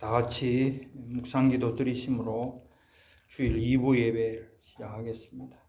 다 같이 묵상기도 드리심으로 주일 2부 예배를 시작하겠습니다.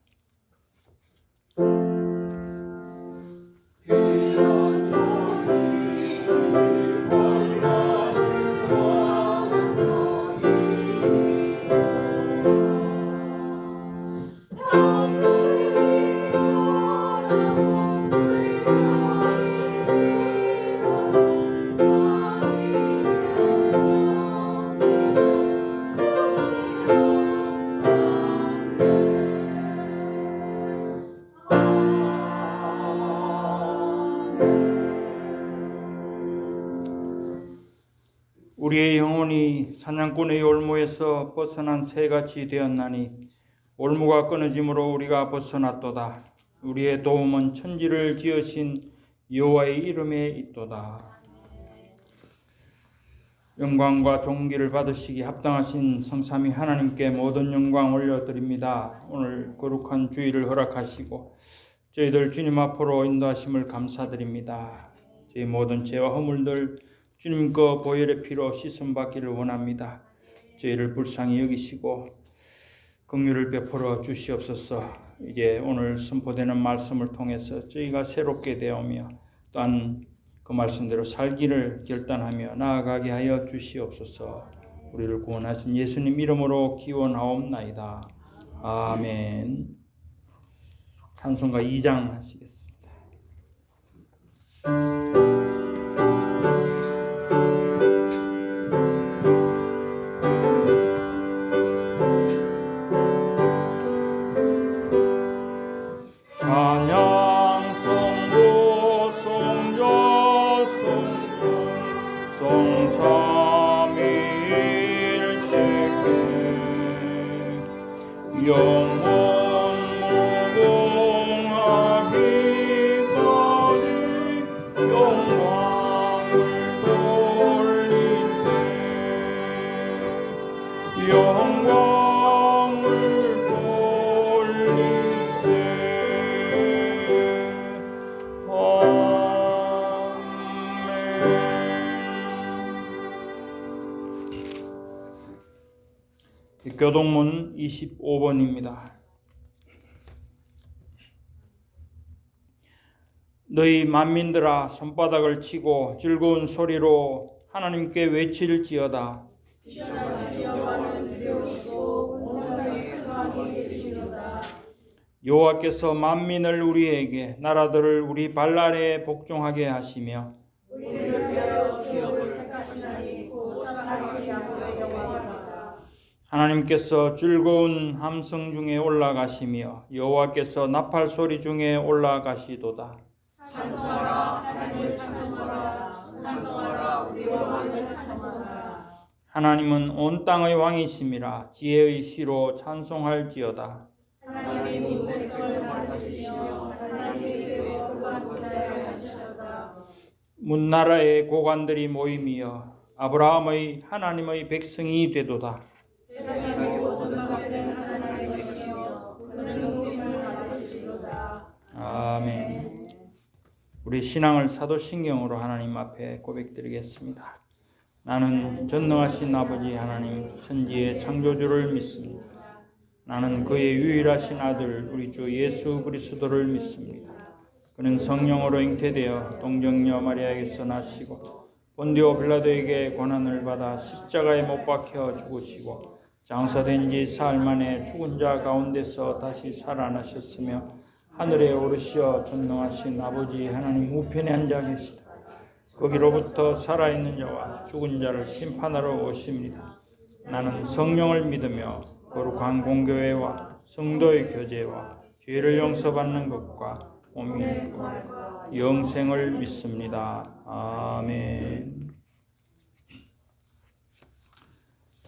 우리의 영혼이 사냥꾼의 올무에서 벗어난 새같이 되었나니 올무가 끊어짐으로 우리가 벗어났도다. 우리의 도움은 천지를 지으신 여호와의 이름에 있도다. 영광과 존귀를 받으시기 합당하신 성삼위 하나님께 모든 영광 올려드립니다. 오늘 거룩한 주일을 허락하시고 저희들 주님 앞으로 인도하심을 감사드립니다. 저희 모든 죄와 허물들 주님 그 보혈의 피로 씻음받기를 원합니다. 저희를 불쌍히 여기시고 긍휼을 베풀어 주시옵소서. 이제 오늘 선포되는 말씀을 통해서 저희가 새롭게 되오며 또한 그 말씀대로 살기를 결단하며 나아가게 하여 주시옵소서. 우리를 구원하신 예수님 이름으로 기원하옵나이다. 아멘. 찬송가 2장 하시겠습니다. 교동문 25번입니다. 너희 만민들아 손바닥을 치고 즐거운 소리로 하나님께 외칠지어다. 여호와께서 만민을 우리에게 나라들을 우리 발 아래 복종하게 하시며 우리를 위하여 기업을 택하시나니 곧 살아계시 야곱의 영광이다. 하나님께서 즐거운 함성 중에 올라가시며 여호와께서 나팔 소리 중에 올라가시도다. 찬송하라 하나님을 찬송하라. 찬송하라 우리 왕을 찬송하라. 하나님은 온 땅의 왕이심이라. 지혜의 시로 찬송할지어다. 하나님은 백성을 다스리시며 하나님의 거룩한 보좌에 앉으셨다. 문나라의 고관들이 모임이여 아브라함의 하나님의 백성이 되도다. 세상의 모든 앞에는 하나님이시며 그는 높임을 받으시도다. 아멘. 우리 신앙을 사도신경으로 하나님 앞에 고백드리겠습니다. 나는 전능하신 아버지 하나님 천지의 창조주를 믿습니다. 나는 그의 유일하신 아들 우리 주 예수 그리스도를 믿습니다. 그는 성령으로 잉태되어 동정녀 마리아에게서 나시고 본디오 빌라도에게 고난을 받아 십자가에 못 박혀 죽으시고 장사된 지 사흘 만에 죽은 자 가운데서 다시 살아나셨으며 하늘에 오르시어 전능하신 아버지 하나님 우편에 앉아 계시다. 거기로부터 살아있는 자와 죽은 자를 심판하러 오십니다. 나는 성령을 믿으며 거룩한 공교회와 성도의 교제와 죄를 용서받는 것과 몸이 부활과 영생을 믿습니다. 아멘.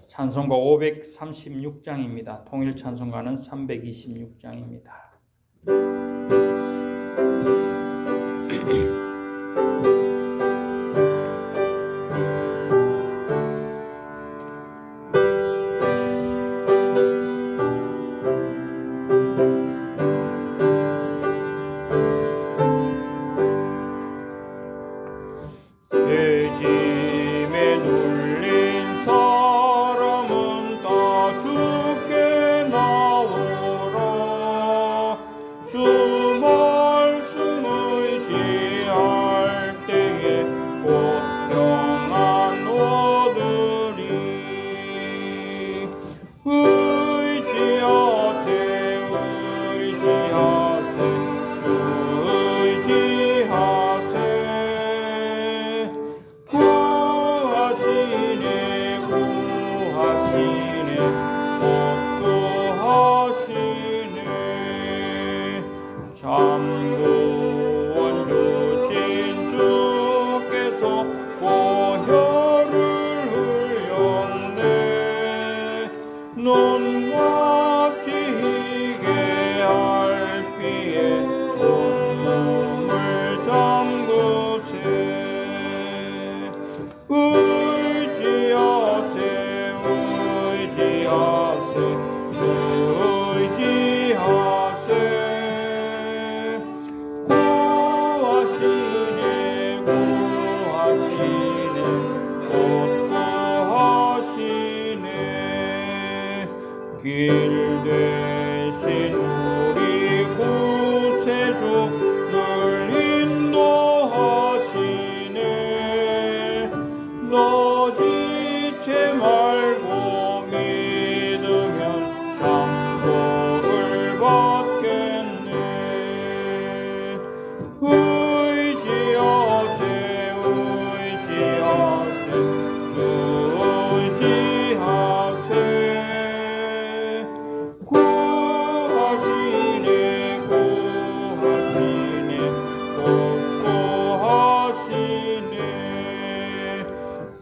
찬송가 536장입니다. 통일 찬송가는 326장입니다. 죄짐에 눌린 성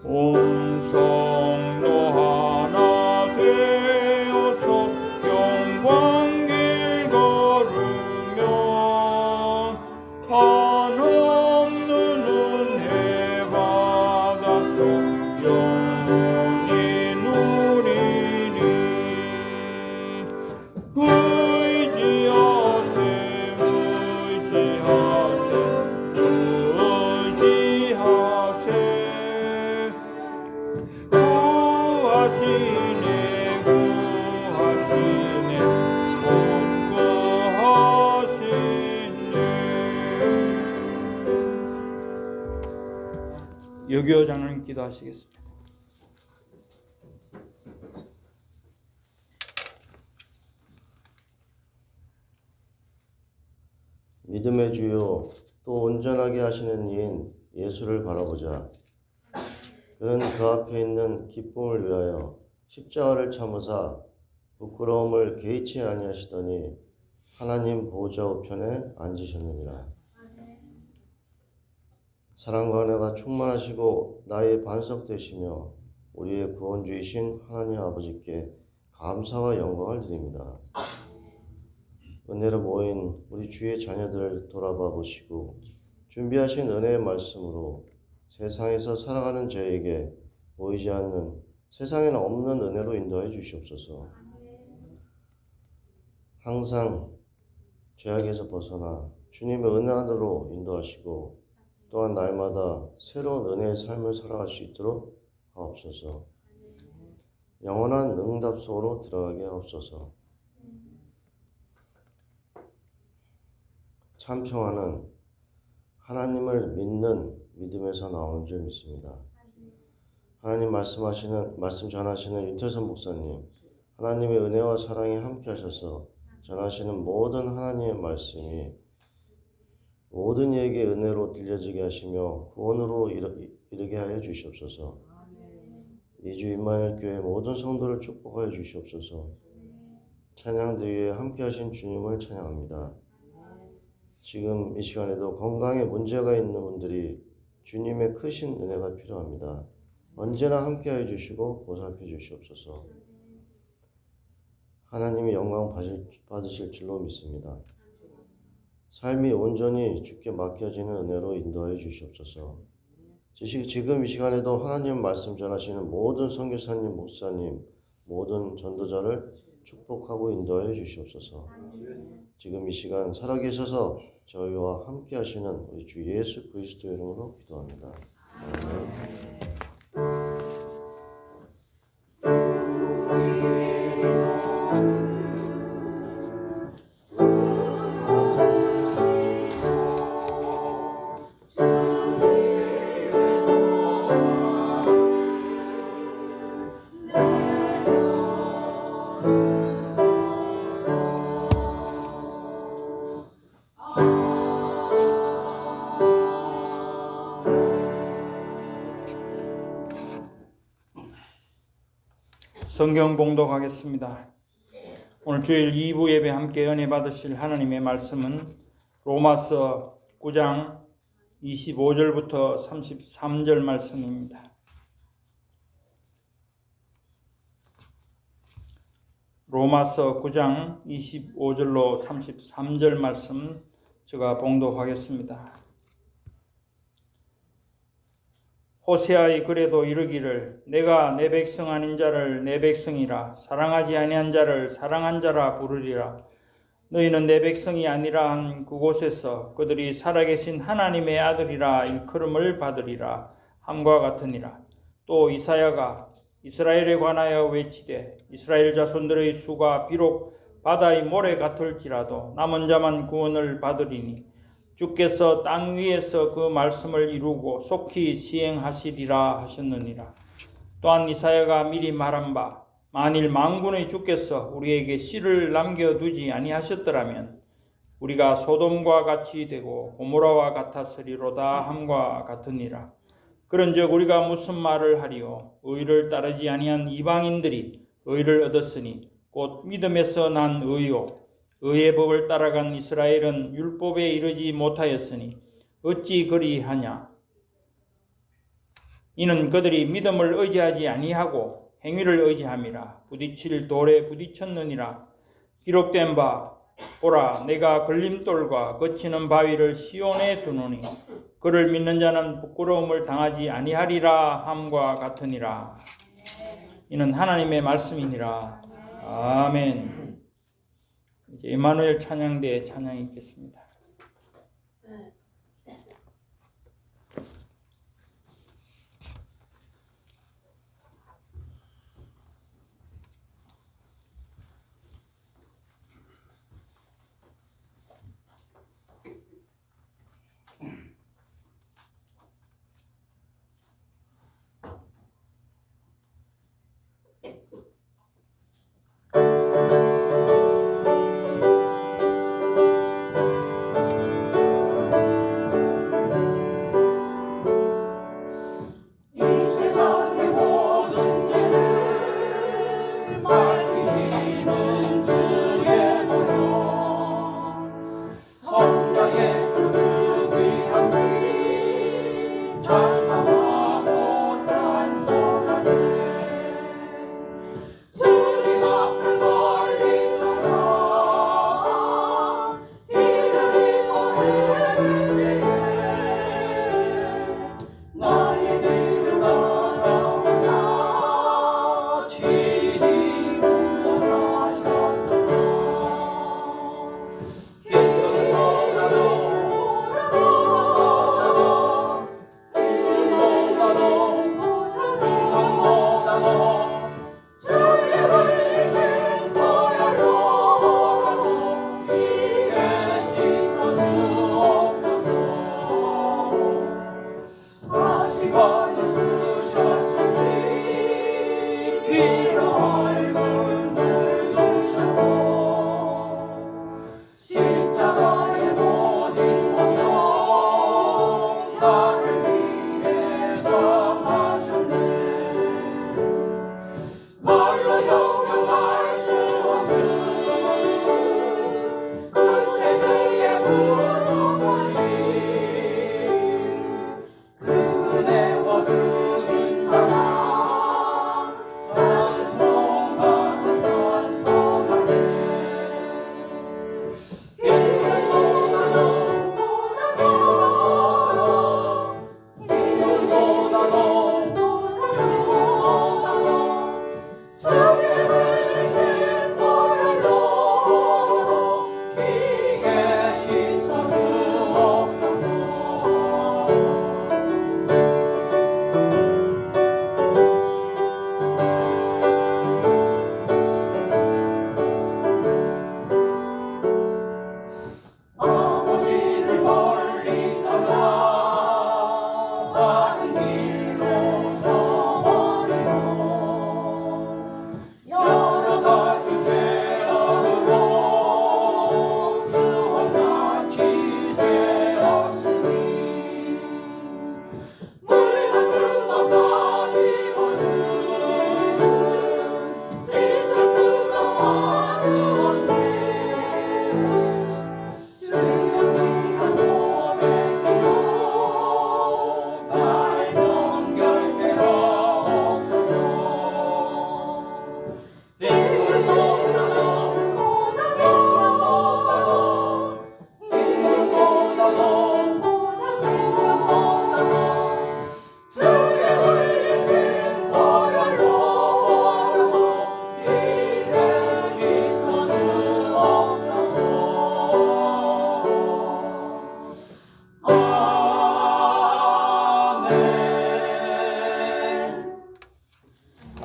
온 성도 하나 되어서 영광길 걸으며 한없는 은혜 받아서 영원히 누리니 의지하세 의지하세 주 의지하세 구하시네 구하시네 곧 구하시네. 여기어 장로님 기도하시겠습니다. 믿음의 주요 또 온전하게 하시는 이인 예수를 바라보자. 그는 그 앞에 있는 기쁨을 위하여 십자가를 참으사 부끄러움을 개의치 아니하시더니 하나님 보좌 우편에 앉으셨느니라. 사랑과 은혜가 충만하시고 나의 반석 되시며 우리의 구원주이신 하나님 아버지께 감사와 영광을 드립니다. 은혜로 모인 우리 주의 자녀들을 돌아봐 보시고 준비하신 은혜의 말씀으로 세상에서 살아가는 저에게 보이지 않는 세상에는 없는 은혜로 인도해 주시옵소서. 항상 죄악에서 벗어나 주님의 은혜 안으로 인도하시고 또한 날마다 새로운 은혜의 삶을 살아갈 수 있도록 하옵소서. 영원한 응답 속으로 들어가게 하옵소서. 참 평화는 하나님을 믿는 믿음에서 나오는 줄 믿습니다. 하나님 말씀 전하시는 윤태선 목사님, 하나님의 은혜와 사랑이 함께 하셔서 전하시는 모든 하나님의 말씀이 모든 이에게 은혜로 들려지게 하시며 구원으로 이르게 하여 주시옵소서. 이주 임마누엘 교회 모든 성도를 축복하여 주시옵소서. 찬양대회에 함께 하신 주님을 찬양합니다. 지금 이 시간에도 건강에 문제가 있는 분들이 주님의 크신 은혜가 필요합니다. 언제나 함께하여 주시고 보살펴 주시옵소서. 하나님이 영광 받으실 줄로 믿습니다. 삶이 온전히 주께 맡겨지는 은혜로 인도하여 주시옵소서. 지금 이 시간에도 하나님 말씀 전하시는 모든 선교사님, 목사님, 모든 전도자를 축복하고 인도하여 주시옵소서. 지금 이 시간 살아계셔서 저희와 함께 하시는 우리 주 예수 그리스도 이름으로 기도합니다. 아멘. 성경 봉독하겠습니다. 오늘 주일 2부 예배 함께 은혜 받으실 하나님의 말씀은 로마서 9장 25절부터 33절 말씀입니다. 로마서 9장 25절로 33절 말씀 제가 봉독하겠습니다. 호세아의 글에도 이르기를 내가 내 백성 아닌 자를 내 백성이라 사랑하지 아니한 자를 사랑한 자라 부르리라. 너희는 내 백성이 아니라 한 그곳에서 그들이 살아계신 하나님의 아들이라 일컬음을 받으리라 함과 같으니라. 또 이사야가 이스라엘에 관하여 외치되 이스라엘 자손들의 수가 비록 바다의 모래 같을지라도 남은 자만 구원을 받으리니 주께서 땅 위에서 그 말씀을 이루고 속히 시행하시리라 하셨느니라. 또한 이사야가 미리 말한 바 만일 만군의 주께서 우리에게 씨를 남겨두지 아니하셨더라면 우리가 소돔과 같이 되고 고모라와 같았으리로다 함과 같으니라. 그런즉 우리가 무슨 말을 하리요? 의를 따르지 아니한 이방인들이 의를 얻었으니 곧 믿음에서 난 의요. 의의 법을 따라간 이스라엘은 율법에 이르지 못하였으니 어찌 그리하냐? 이는 그들이 믿음을 의지하지 아니하고 행위를 의지함이라. 부딪힐 돌에 부딪혔느니라. 기록된 바 보라, 내가 걸림돌과 거치는 바위를 시온에 두노니 그를 믿는 자는 부끄러움을 당하지 아니하리라 함과 같으니라. 이는 하나님의 말씀이니라. 아멘. 이제 임마누엘 찬양대의 찬양이 있겠습니다.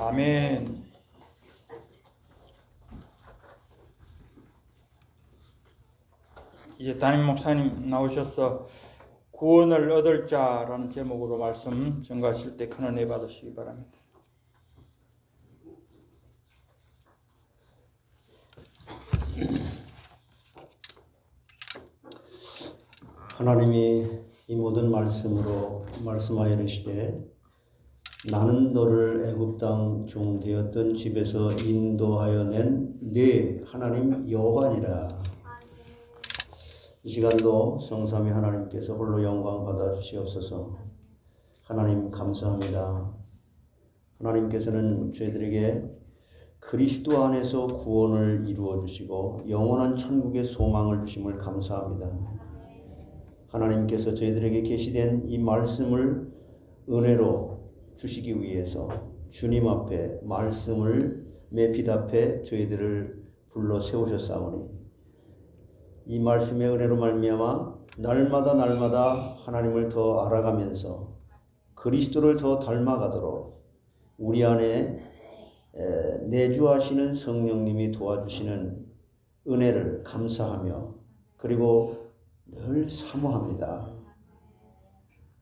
아멘. 이제 담임 목사님 나오셔서 구원을 얻을 자라는 제목으로 말씀 전가하실 때 큰 은혜 받으시기 바랍니다. 하나님이 이 모든 말씀으로 말씀하여 이르시되 나는 너를 애굽 땅 종 되었던 집에서 인도하여 낸 네 하나님 여호와니라. 이 시간도 성삼위 하나님께서 홀로 영광 받아 주시옵소서. 하나님 감사합니다. 하나님께서는 저희들에게 그리스도 안에서 구원을 이루어 주시고 영원한 천국의 소망을 주심을 감사합니다. 하나님께서 저희들에게 계시된 이 말씀을 은혜로 주시기 위해서 주님 앞에 말씀을 매빛 저희들을 불러 세우셨사오니 이 말씀의 은혜로 말미암아 날마다 하나님을 더 알아가면서 그리스도를 더 닮아가도록 우리 안에 내주하시는 성령님이 도와주시는 은혜를 감사하며 그리고 늘 사모합니다.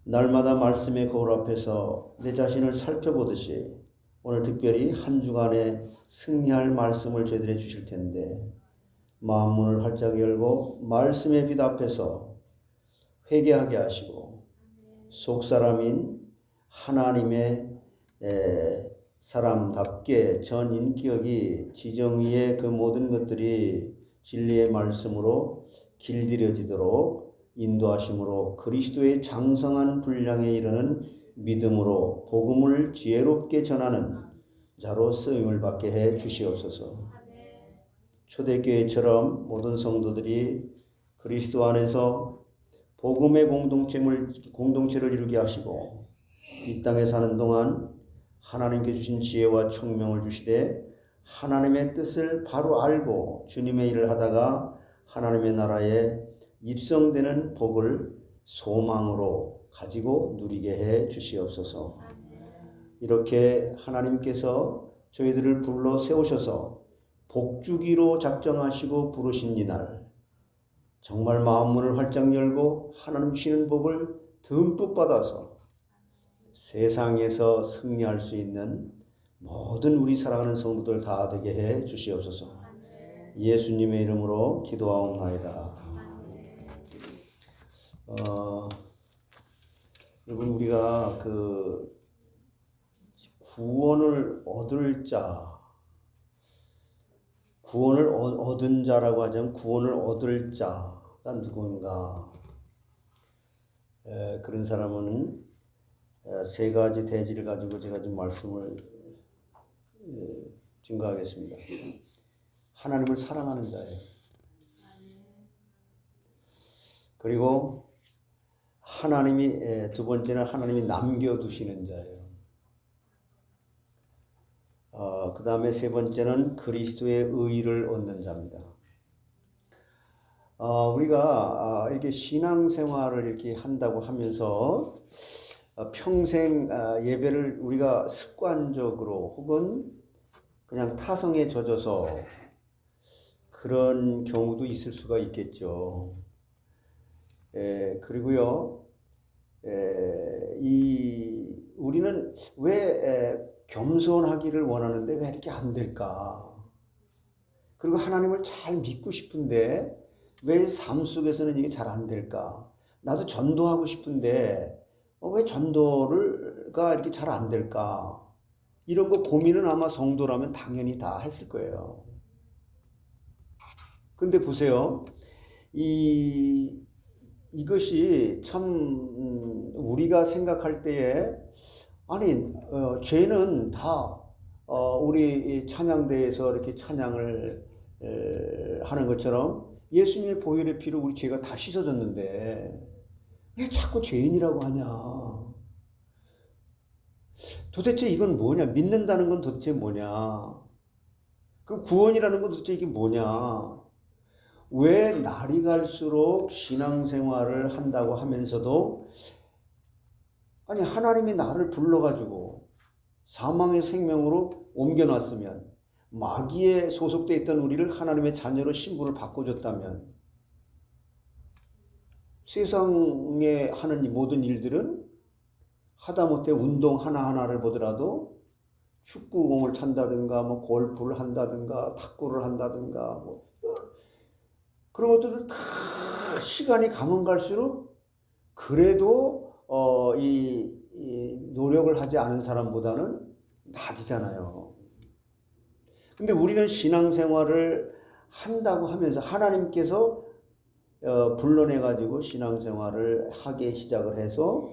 날마다 말씀의 거울 앞에서 내 자신을 살펴보듯이 오늘 특별히 한 주간에 승리할 말씀을 저희들에게 주실 텐데 마음문을 활짝 열고 말씀의 빛 앞에서 회개하게 하시고 속사람인 하나님의 사람답게 전 인격이 지정 위에 그 모든 것들이 진리의 말씀으로 길들여지도록 인도하심으로 그리스도의 장성한 분량에 이르는 믿음으로 복음을 지혜롭게 전하는 자로 쓰임을 받게 해 주시옵소서. 초대교회처럼 모든 성도들이 그리스도 안에서 복음의 공동체를 이루게 하시고 이 땅에 사는 동안 하나님께 주신 지혜와 총명을 주시되 하나님의 뜻을 바로 알고 주님의 일을 하다가 하나님의 나라에 입성되는 복을 소망으로 가지고 누리게 해 주시옵소서. 이렇게 하나님께서 저희들을 불러 세우셔서 복주기로 작정하시고 부르신 이날 정말 마음문을 활짝 열고 하나님 주시는 복을 듬뿍 받아서 세상에서 승리할 수 있는 모든 우리 사랑하는 성도들 다 되게 해 주시옵소서. 예수님의 이름으로 기도하옵나이다. 여러분 우리가 그 구원을 얻을 자, 구원을 얻은 자라고 하자면 구원을 얻을 자가 누군가? 그런 사람은 세 가지 대지를 가지고 제가 좀 말씀을 증거하겠습니다. 하나님을 사랑하는 자예요. 그리고 하나님이 두 번째는 하나님이 남겨두시는 자예요. 그 다음에 세 번째는 그리스도의 의를 얻는 자입니다. 우리가 이렇게 신앙생활을 이렇게 한다고 하면서 평생 예배를 우리가 습관적으로 혹은 그냥 타성에 젖어서 그런 경우도 있을 수가 있겠죠. 그리고요, 우리는 왜 겸손하기를 원하는데 왜 이렇게 안 될까? 그리고 하나님을 잘 믿고 싶은데 왜 삶 속에서는 이게 잘 안 될까? 나도 전도하고 싶은데 왜 전도가 이렇게 잘 안 될까? 이런 거 고민은 아마 성도라면 당연히 다 했을 거예요. 근데 보세요. 이것이 참 우리가 생각할 때에 아니 죄는 다 우리 찬양대에서 이렇게 찬양을 하는 것처럼 예수님의 보혈의 피로 우리 죄가 다 씻어졌는데 왜 자꾸 죄인이라고 하냐? 도대체 이건 뭐냐? 믿는다는 건 도대체 뭐냐? 그 구원이라는 건 도대체 이게 뭐냐? 왜 날이 갈수록 신앙생활을 한다고 하면서도 아니 하나님이 나를 불러가지고 사망의 생명으로 옮겨놨으면 마귀에 소속되어 있던 우리를 하나님의 자녀로 신분을 바꿔줬다면 세상에 하는 이 모든 일들은 하다못해 운동 하나하나를 보더라도 축구공을 찬다든가 뭐 골프를 한다든가 탁구를 한다든가 뭐 그런 것들을 다 시간이 가면 갈수록 그래도 이 노력을 하지 않은 사람보다는 낮이잖아요. 근데 우리는 신앙생활을 한다고 하면서 하나님께서 불러내 가지고 신앙생활을 하게 시작을 해서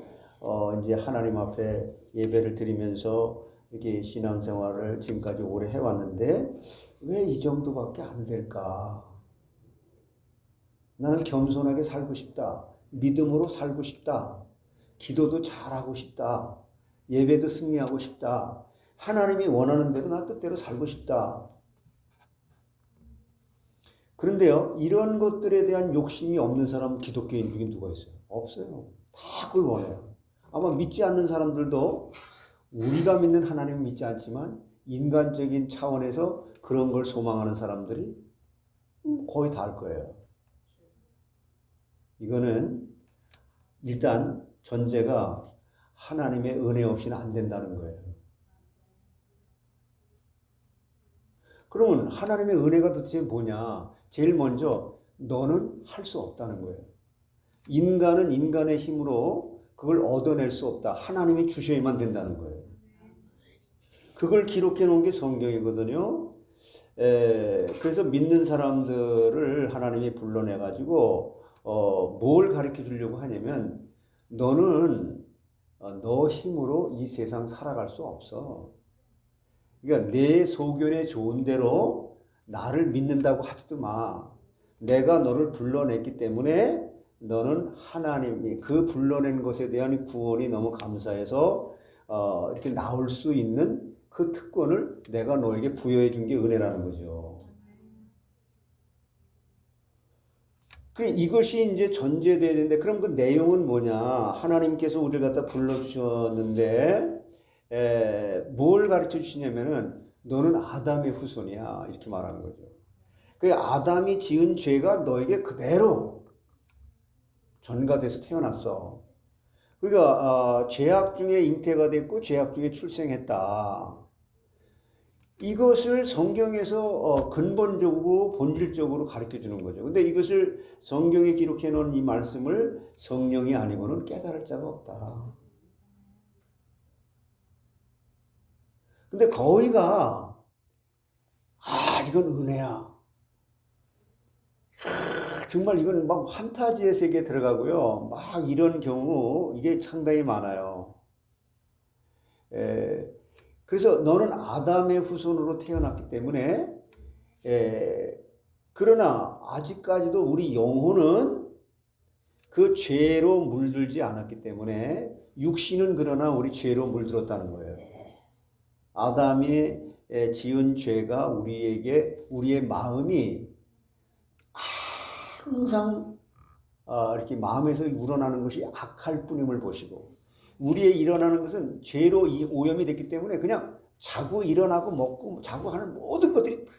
이제 하나님 앞에 예배를 드리면서 이렇게 신앙생활을 지금까지 오래 해왔는데 왜 이 정도밖에 안 될까? 나는 겸손하게 살고 싶다. 믿음으로 살고 싶다. 기도도 잘하고 싶다. 예배도 승리하고 싶다. 하나님이 원하는 대로 나 뜻대로 살고 싶다. 그런데요, 이런 것들에 대한 욕심이 없는 사람은 기독교인 중에 누가 있어요? 없어요. 다 그걸 원해요. 아마 믿지 않는 사람들도 우리가 믿는 하나님을 믿지 않지만 인간적인 차원에서 그런 걸 소망하는 사람들이 거의 다일 거예요. 이거는 일단 전제가 하나님의 은혜 없이는 안 된다는 거예요. 그러면 하나님의 은혜가 도대체 뭐냐? 제일 먼저 너는 할 수 없다는 거예요. 인간은 인간의 힘으로 그걸 얻어낼 수 없다. 하나님이 주셔야만 된다는 거예요. 그걸 기록해 놓은 게 성경이거든요. 그래서 믿는 사람들을 하나님이 불러내가지고 뭘 가르쳐 주려고 하냐면 너는 너 힘으로 이 세상 살아갈 수 없어. 그러니까 내 소견에 좋은 대로 나를 믿는다고 하지도 마. 내가 너를 불러냈기 때문에 너는 하나님이 그 불러낸 것에 대한 구원이 너무 감사해서 이렇게 나올 수 있는 그 특권을 내가 너에게 부여해 준 게 은혜라는 거죠. 이것이 이제 전제돼야 되는데 그럼 그 내용은 뭐냐? 하나님께서 우리를 갖다 불러주셨는데 뭘 가르쳐 주시냐면은 너는 아담의 후손이야 이렇게 말하는 거죠. 그 아담이 지은 죄가 너에게 그대로 전가돼서 태어났어. 그러니까 죄악 중에 잉태가 됐고 죄악 중에 출생했다. 이것을 성경에서 근본적으로 본질적으로 가르쳐 주는 거죠. 근데 이것을 성경에 기록해 놓은 이 말씀을 성령이 아니고는 깨달을 자가 없다. 근데 거의가 이건 은혜야. 정말 이건 막 판타지의 세계에 들어가고요. 막 이런 경우 이게 상당히 많아요. 그래서 너는 아담의 후손으로 태어났기 때문에 그러나 아직까지도 우리 영혼은 그 죄로 물들지 않았기 때문에 육신은 그러나 우리 죄로 물들었다는 거예요. 아담이 지은 죄가 우리의 마음이 항상 이렇게 마음에서 우러나는 것이 악할 뿐임을 보시고 우리의 일어나는 것은 죄로 오염이 됐기 때문에 그냥 자고 일어나고 먹고 자고 하는 모든 것들이 다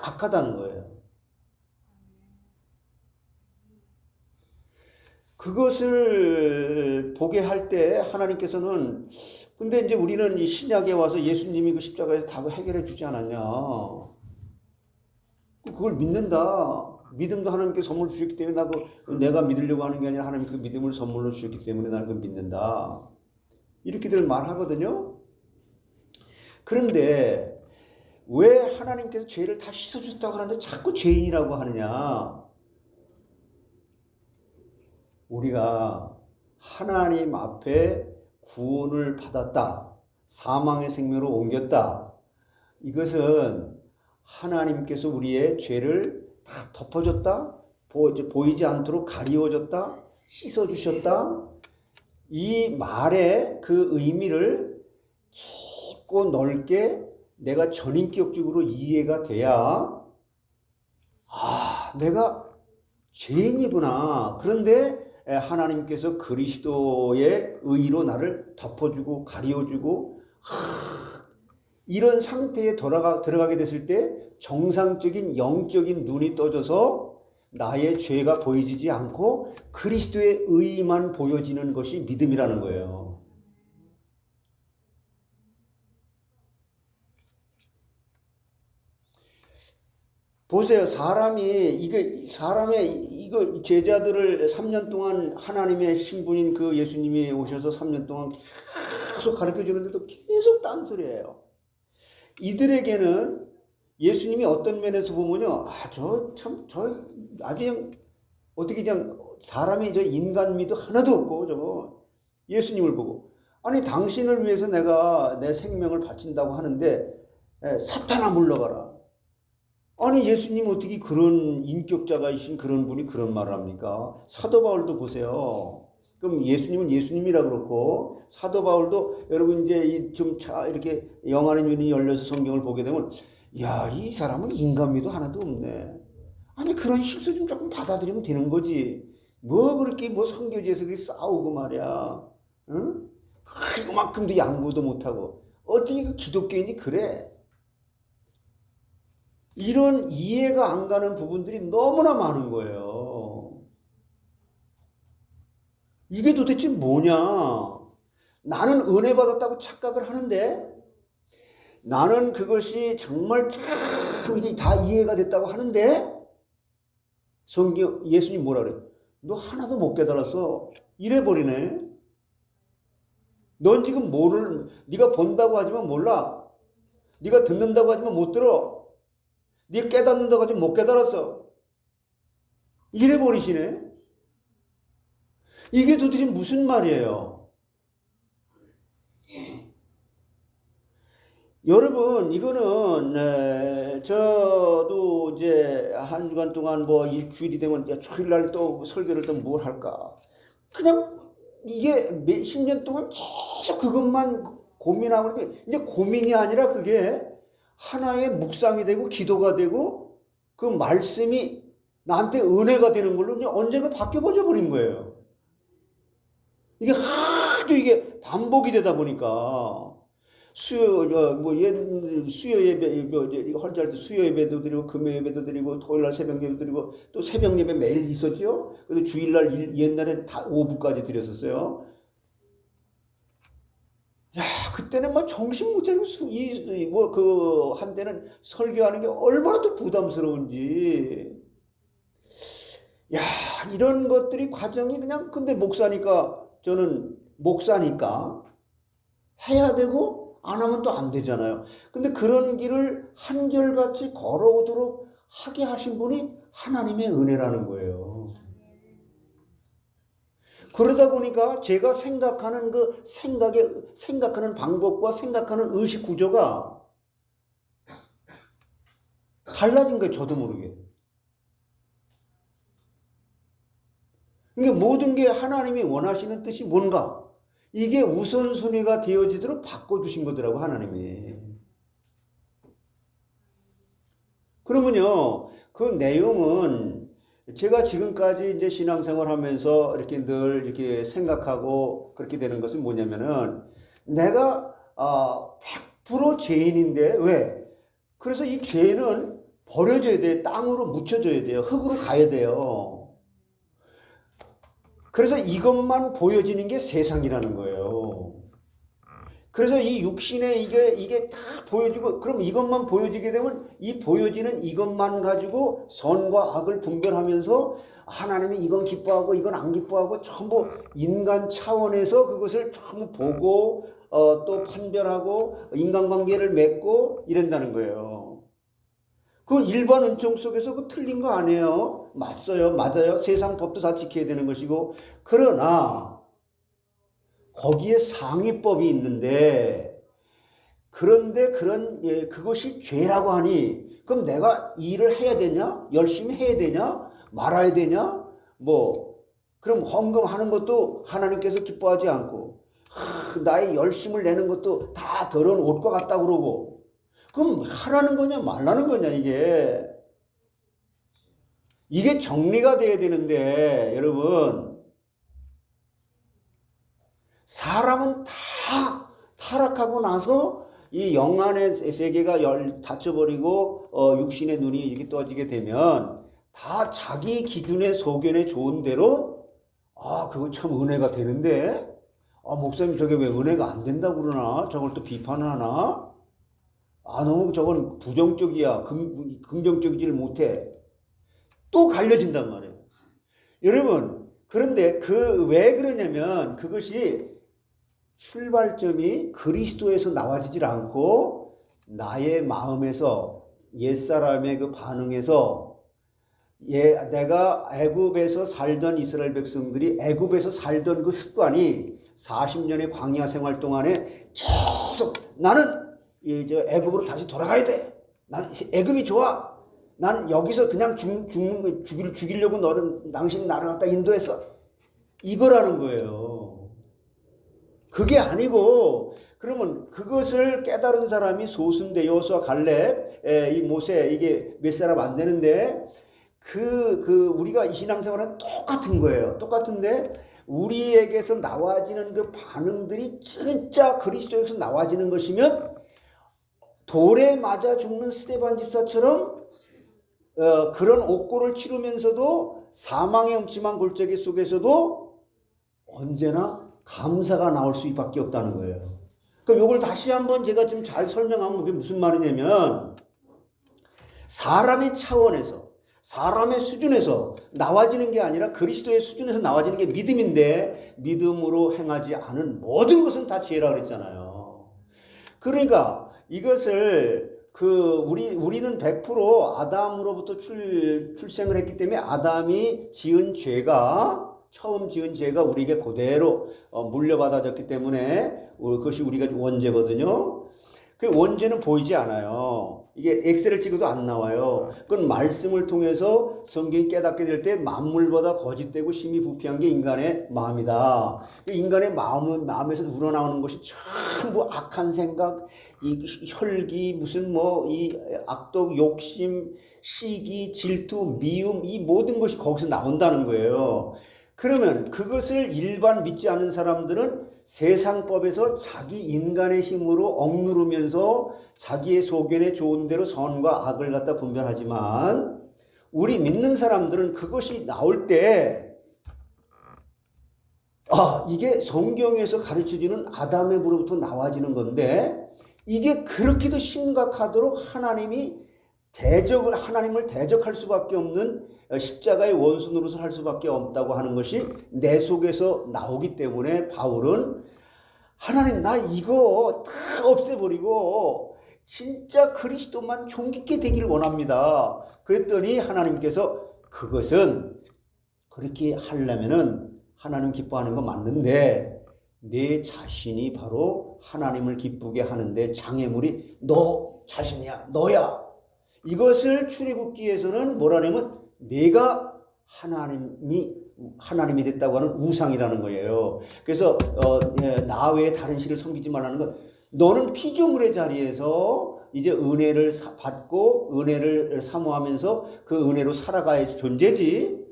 악하다는 거예요. 그것을 보게 할 때 하나님께서는 근데 이제 우리는 이 신약에 와서 예수님이 그 십자가에서 다 해결해 주지 않았냐. 그걸 믿는다. 믿음도 하나님께 선물 주셨기 때문에 내가 믿으려고 하는 게 아니라 하나님 그 믿음을 선물로 주셨기 때문에 나는 그걸 믿는다. 이렇게들 말하거든요. 그런데 왜 하나님께서 죄를 다 씻어줬다고 하는데 자꾸 죄인이라고 하느냐. 우리가 하나님 앞에 구원을 받았다. 사망의 생명으로 옮겼다. 이것은 하나님께서 우리의 죄를 다 덮어줬다. 보이지 않도록 가리워줬다. 씻어주셨다. 이 말의 그 의미를 깊고 넓게 내가 전인격적으로 이해가 돼야 내가 죄인이구나. 그런데 하나님께서 그리스도의 의로 나를 덮어주고 가리워주고 이런 상태에 들어가게 됐을 때 정상적인 영적인 눈이 떠져서 나의 죄가 보이지 않고 그리스도의 의만 보여지는 것이 믿음이라는 거예요. 보세요. 이거 제자들을 3년 동안 하나님의 신분인 그 예수님이 오셔서 3년 동안 계속 가르쳐 주는데도 계속 딴소리예요. 이들에게는 예수님이 어떤 면에서 보면요. 아주 그냥 어떻게 그냥 사람이 인간미도 하나도 없고 예수님을 보고. 아니 당신을 위해서 내가 내 생명을 바친다고 하는데 사탄아 물러가라. 아니 예수님 어떻게 그런 인격자가이신 그런 분이 그런 말을 합니까? 사도 바울도 보세요. 그럼 예수님은 예수님이라 그렇고 사도 바울도 여러분 이제 좀 이렇게 영안의 눈이 열려서 성경을 보게 되면 야, 이 사람은 인간미도 하나도 없네. 아니 그런 실수 좀 조금 받아들이면 되는 거지. 뭐 그렇게 뭐 선교지에서 그렇게 싸우고 말이야. 응? 그만큼도 양보도 못하고 어떻게 그 기독교인이 그래? 이런 이해가 안 가는 부분들이 너무나 많은 거예요. 이게 도대체 뭐냐? 나는 은혜 받았다고 착각을 하는데 나는 그것이 정말 참 이게 다 이해가 됐다고 하는데 성경 예수님 뭐라 그래? 너 하나도 못 깨달았어. 이래버리네. 넌 지금 네가 본다고 하지만 몰라. 네가 듣는다고 하지만 못 들어. 네가 깨닫는다고 하지만 못 깨달았어. 이래버리시네. 이게 도대체 무슨 말이에요? 여러분 이거는 저도 이제 한 주간 동안 뭐 일주일이 되면 주일날 또 설교를 또 뭘 할까? 그냥 이게 몇십 년 동안 계속 그것만 고민하고 있는데 이제 고민이 아니라 그게 하나의 묵상이 되고 기도가 되고 그 말씀이 나한테 은혜가 되는 걸로 그냥 언젠가 바뀌어버려 버린 거예요. 이게 하도 이게 반복이 되다 보니까 수요 예배 헌지할 때 수요 예배도 드리고 금요 예배도 드리고 토요일날 새벽 예배도 드리고 또 새벽 예배 매일 있었죠. 그래서 주일날 옛날에 다 오후까지 드렸었어요. 야 그때는 막 정신 못 차리고 그 한때는 설교하는 게 얼마나 또 부담스러운지. 야 이런 것들이 과정이 그냥 근데 목사니까 저는 목사니까 해야 되고 안 하면 또 안 되잖아요. 근데 그런 길을 한결같이 걸어오도록 하게 하신 분이 하나님의 은혜라는 거예요. 그러다 보니까 제가 생각하는 생각하는 방법과 생각하는 의식 구조가 달라진 거예요. 저도 모르게. 그러니까 모든 게 하나님이 원하시는 뜻이 뭔가 이게 우선순위가 되어지도록 바꿔주신 거더라고 하나님이. 그러면요 그 내용은 제가 지금까지 이제 신앙생활하면서 이렇게 늘 이렇게 생각하고 그렇게 되는 것은 뭐냐면은 내가 100% 죄인인데 왜? 그래서 이 죄는 버려져야 돼. 땅으로 묻혀져야 돼요. 흙으로 가야 돼요. 그래서 이것만 보여지는 게 세상이라는 거예요. 그래서 이 육신에 이게 다 보여지고 그럼 이것만 보여지게 되면 이 보여지는 이것만 가지고 선과 악을 분별하면서 하나님이 이건 기뻐하고 이건 안 기뻐하고 전부 인간 차원에서 그것을 전부 보고 또 판별하고 인간관계를 맺고 이런다는 거예요. 그 일반 은총 속에서 그 틀린 거 아니에요. 맞아요. 세상 법도 다 지켜야 되는 것이고 그러나 거기에 상위법이 있는데 그런데 그것이 죄라고 하니 그럼 내가 일을 해야 되냐? 열심히 해야 되냐? 말아야 되냐? 그럼 헌금하는 것도 하나님께서 기뻐하지 않고 나의 열심을 내는 것도 다 더러운 옷과 같다 그러고 그럼 하라는 거냐 말라는 거냐 이게 정리가 돼야 되는데 여러분 사람은 다 타락하고 나서 이 영안의 세계가 닫혀버리고 육신의 눈이 이렇게 떠지게 되면 다 자기 기준의 소견에 좋은 대로 그거 참 은혜가 되는데 목사님 저게 왜 은혜가 안 된다고 그러나 저걸 또 비판하나 너무 저건 부정적이야 긍정적이지를 못해 또 갈려진단 말이에요. 여러분 그런데 왜 그러냐면 그것이 출발점이 그리스도에서 나와지질 않고 나의 마음에서 옛사람의 그 반응에서 내가 애굽에서 살던 이스라엘 백성들이 애굽에서 살던 그 습관이 40년의 광야 생활 동안에 계속 나는 애굽으로 다시 돌아가야 돼. 난 애굽이 좋아. 난 여기서 그냥 죽이려고 당신이 나를 갖다 인도했어. 이거라는 거예요. 그게 아니고, 그러면 그것을 깨달은 사람이 소수인데, 여호수아, 갈렙, 이 모세, 이게 몇 사람 안 되는데, 우리가 이 신앙생활은 똑같은 거예요. 똑같은데, 우리에게서 나와지는 그 반응들이 진짜 그리스도에서 나와지는 것이면, 돌에 맞아 죽는 스데반 집사처럼 그런 옥고를 치르면서도 사망의 음침한 골짜기 속에서도 언제나 감사가 나올 수밖에 없다는 거예요. 그러니까 이걸 다시 한번 제가 좀 잘 설명하면 그게 무슨 말이냐면, 사람의 차원에서, 사람의 수준에서 나와지는 게 아니라 그리스도의 수준에서 나와지는 게 믿음인데, 믿음으로 행하지 않은 모든 것은 다 죄라 그랬잖아요. 그러니까 이것을 우리는 100% 아담으로부터 출생을 했기 때문에 아담이 지은 죄가, 처음 지은 죄가 우리에게 그대로 물려받아졌기 때문에 그것이 우리가 원죄거든요. 그 원죄는 보이지 않아요. 이게 엑셀을 찍어도 안 나와요. 그건 말씀을 통해서 성경이 깨닫게 될 때 만물보다 거짓되고 심히 부패한 게 인간의 마음이다. 인간의 마음에서 우러나오는 것이 전부 악한 생각, 이 혈기, 무슨 이 악독, 욕심, 시기, 질투, 미움, 이 모든 것이 거기서 나온다는 거예요. 그러면 그것을 일반 믿지 않는 사람들은 세상법에서 자기 인간의 힘으로 억누르면서 자기의 소견에 좋은 대로 선과 악을 갖다 분별하지만, 우리 믿는 사람들은 그것이 나올 때 이게 성경에서 가르쳐주는 아담에부로부터 나와지는 건데, 이게 그렇게도 심각하도록 하나님을 대적할 수밖에 없는 십자가의 원수 노릇을 할 수밖에 없다고 하는 것이 내 속에서 나오기 때문에, 바울은 하나님, 나 이거 다 없애버리고 진짜 그리스도만 존귀케 되기를 원합니다. 그랬더니 하나님께서, 그것은 그렇게 하려면은 하나님 기뻐하는 거 맞는데, 내 자신이 바로 하나님을 기쁘게 하는데 장애물이 너 자신이야, 너야. 이것을 출애굽기에서는 뭐라냐면 내가 하나님이 됐다고 하는 우상이라는 거예요. 그래서 나 외에 다른 신을 섬기지 말라는 건, 너는 피조물의 자리에서 이제 은혜를 받고 은혜를 사모하면서 그 은혜로 살아가야 존재지,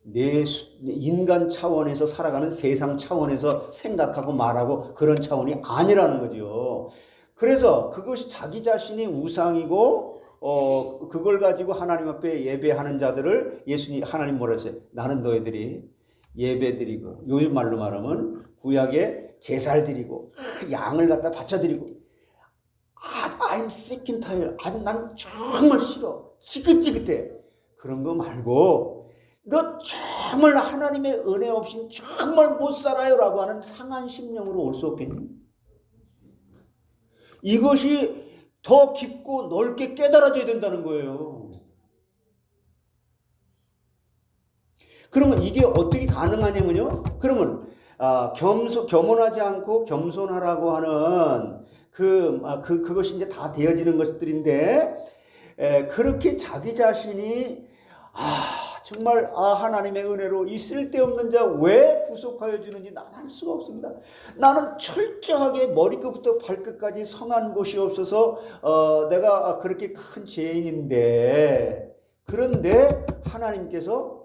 내 인간 차원에서 살아가는 세상 차원에서 생각하고 말하고 그런 차원이 아니라는 거죠. 그래서 그것이 자기 자신이 우상이고, 그걸 가지고 하나님 앞에 예배하는 자들을 하나님 뭐라 했어요? 나는 너희들이 예배드리고, 요즘 말로 말하면 구약에 제사를 드리고 양을 갖다 바쳐드리고, I'm sick and tired. 난 정말 싫어. 지긋지긋해. 그런 거 말고, 너 정말 하나님의 은혜 없이 정말 못 살아요 라고 하는 상한 심령으로 올 수 없겠니? 이것이 더 깊고 넓게 깨달아져야 된다는 거예요. 그러면 이게 어떻게 가능하냐면요, 그러면 겸손하지 않고 겸손하라고 하는 그것이 이제 다 되어지는 것들인데, 그렇게 자기 자신이 정말 하나님의 은혜로 이 쓸데없는 자 왜 구속하여 주는지 나는 알 수가 없습니다. 나는 철저하게 머리끝부터 발끝까지 성한 곳이 없어서 내가 그렇게 큰 죄인인데, 그런데 하나님께서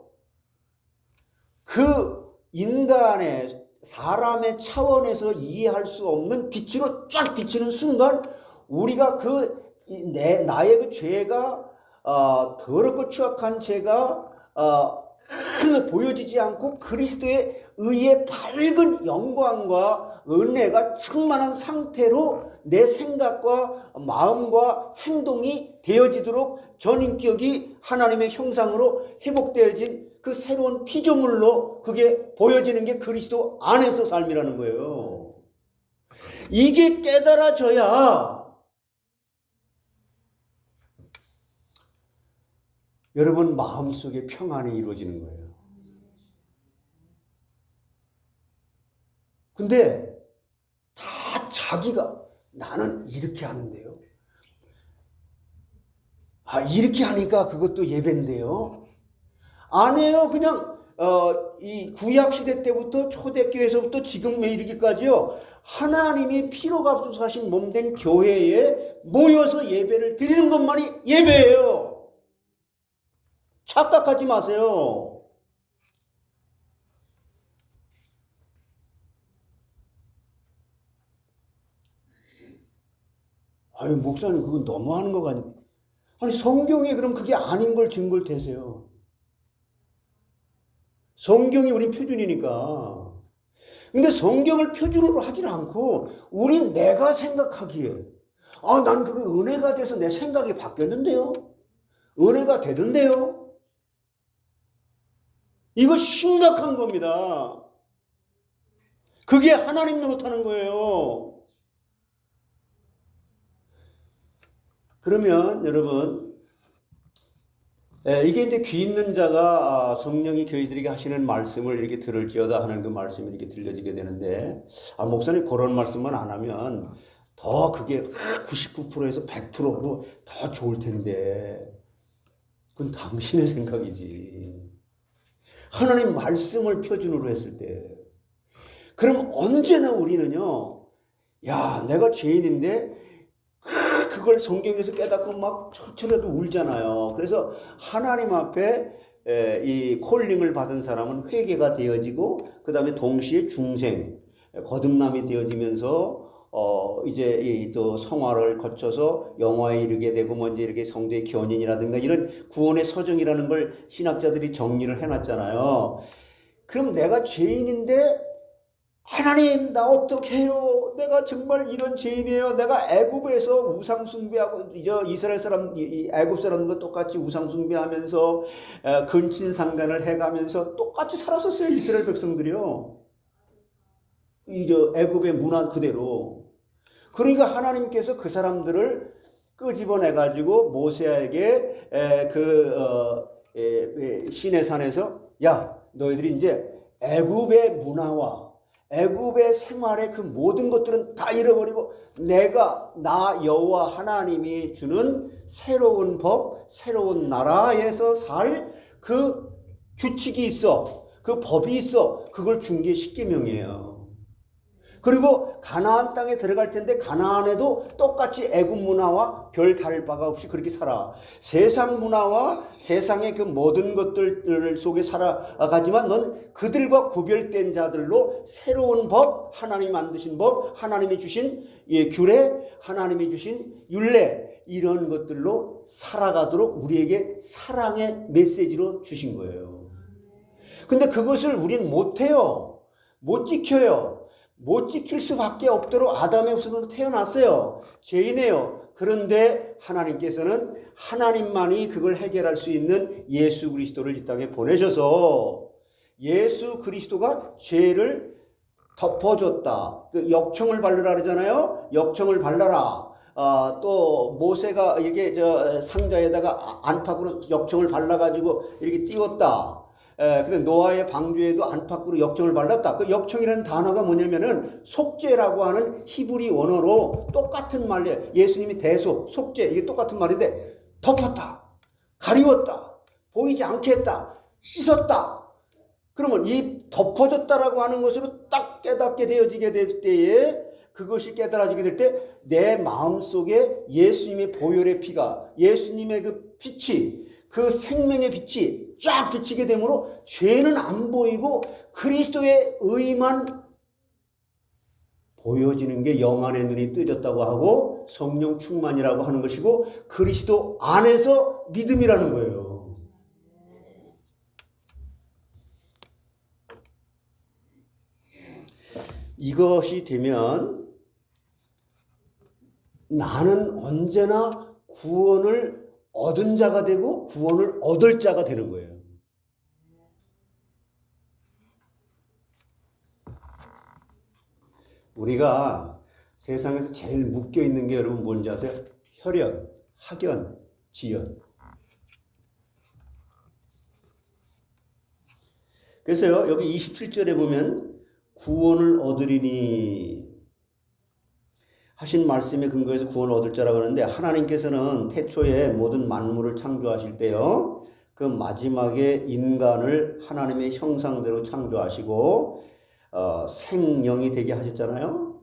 그 인간의 사람의 차원에서 이해할 수 없는 빛으로 쫙 비치는 순간, 우리가 나의 그 죄가 더럽고 추악한 죄가 보여지지 않고 그리스도의 의의 밝은 영광과 은혜가 충만한 상태로 내 생각과 마음과 행동이 되어지도록 전인격이 하나님의 형상으로 회복되어진 그 새로운 피조물로 그게 보여지는 게 그리스도 안에서 삶이라는 거예요. 이게 깨달아져야 여러분 마음속에 평안이 이루어지는 거예요. 근데 다 자기가 나는 이렇게 하는데요. 아, 이렇게 하니까 그것도 예배인데요. 아니에요. 그냥 이 구약 시대 때부터 초대교회에서부터 지금 이르기까지요. 하나님이 피로 값으로 몸된 교회에 모여서 예배를 드리는 것만이 예배예요. 착각하지 마세요. 아유, 목사님 그건 너무하는 거 아니에요? 아니, 성경에 그럼 그게 아닌 걸 증거를 대세요. 성경이 우리 표준이니까. 근데 성경을 표준으로 하질 않고 우린 내가 생각하기에 아, 난 그게 은혜가 돼서 내 생각이 바뀌었는데요. 은혜가 되던데요. 이거 심각한 겁니다. 그게 하나님 노릇하는 거예요. 그러면 여러분, 이게 이제 귀 있는 자가 성령이 교회들에게 하시는 말씀을 이렇게 들을지어다 하는 그 말씀이 이렇게 들려지게 되는데, 목사님 그런 말씀만 안 하면 더 그게 99%에서 100%로 더 좋을 텐데, 그건 당신의 생각이지. 하나님 말씀을 표준으로 했을 때, 그럼 언제나 우리는요, 야, 내가 죄인인데, 그걸 성경에서 깨닫고 막 철철해도 울잖아요. 그래서 하나님 앞에 이 콜링을 받은 사람은 회개가 되어지고 그 다음에 동시에 중생, 거듭남이 되어지면서 이제 이 또 성화를 거쳐서 영화에 이르게 되고 먼저 이렇게 성도의 견인이라든가 이런 구원의 서정이라는 걸 신학자들이 정리를 해놨잖아요. 그럼 내가 죄인인데 하나님 나 어떻게 해요? 내가 정말 이런 죄인이에요. 내가 애굽에서 우상 숭배하고 이스라엘 사람 애굽 사람과 똑같이 우상 숭배하면서 근친상간을 해가면서 똑같이 살았었어요. 이스라엘 백성들이요. 애굽의 문화 그대로. 그러니까 하나님께서 그 사람들을 끄집어내 가지고 모세에게 시내산에서 야 너희들이 이제 애굽의 문화와 애굽의 생활의 그 모든 것들은 다 잃어버리고 나 여호와 하나님이 주는 새로운 법, 새로운 나라에서 살 그 규칙이 있어. 그 법이 있어. 그걸 준 게 십계명이에요. 그리고 가나안 땅에 들어갈 텐데 가나안에도 똑같이 애굽 문화와 별 다를 바가 없이 그렇게 살아. 세상 문화와 세상의 그 모든 것들 속에 살아가지만 넌 그들과 구별된 자들로 새로운 법, 하나님이 만드신 법, 하나님이 주신 규례, 하나님이 주신 율례 이런 것들로 살아가도록 우리에게 사랑의 메시지로 주신 거예요. 근데 그것을 우린 못해요. 못 지켜요. 못 지킬 수밖에 없도록 아담의 후손으로 태어났어요. 죄인이에요. 그런데 하나님께서는 하나님만이 그걸 해결할 수 있는 예수 그리스도를 이 땅에 보내셔서 예수 그리스도가 죄를 덮어줬다. 그 역청을 바르라 그러잖아요. 역청을 발라라. 또 모세가 이게 상자에다가 안팎으로 역청을 발라가지고 이렇게 띄웠다. 근데 노아의 방주에도 안팎으로 역청을 발랐다. 그 역청이라는 단어가 뭐냐면은 속죄라고 하는 히브리 원어로 똑같은 말이에요. 예수님이 대속, 속죄 이게 똑같은 말인데 덮었다, 가리웠다, 보이지 않게 했다, 씻었다. 그러면 이 덮어졌다라고 하는 것으로 딱 깨닫게 되어지게 될 때에 그것이 깨달아지게 될 때 내 마음속에 예수님의 보혈의 피가 예수님의 그 빛이 그 생명의 빛이 쫙 비치게 되므로 죄는 안 보이고 그리스도의 의만 보여지는 게 영안의 눈이 뜨졌다고 하고 성령 충만이라고 하는 것이고 그리스도 안에서 믿음이라는 거예요. 이것이 되면 나는 언제나 구원을 얻은 자가 되고 구원을 얻을 자가 되는 거예요. 우리가 세상에서 제일 묶여 있는 게 여러분 뭔지 아세요? 혈연, 학연, 지연. 그래서요, 여기 27절에 보면 구원을 얻으리니 하신 말씀에 근거해서 구원을 얻을 자라고 하는데, 하나님께서는 태초에 모든 만물을 창조하실 때요, 그 마지막에 인간을 하나님의 형상대로 창조하시고 생명이 되게 하셨잖아요.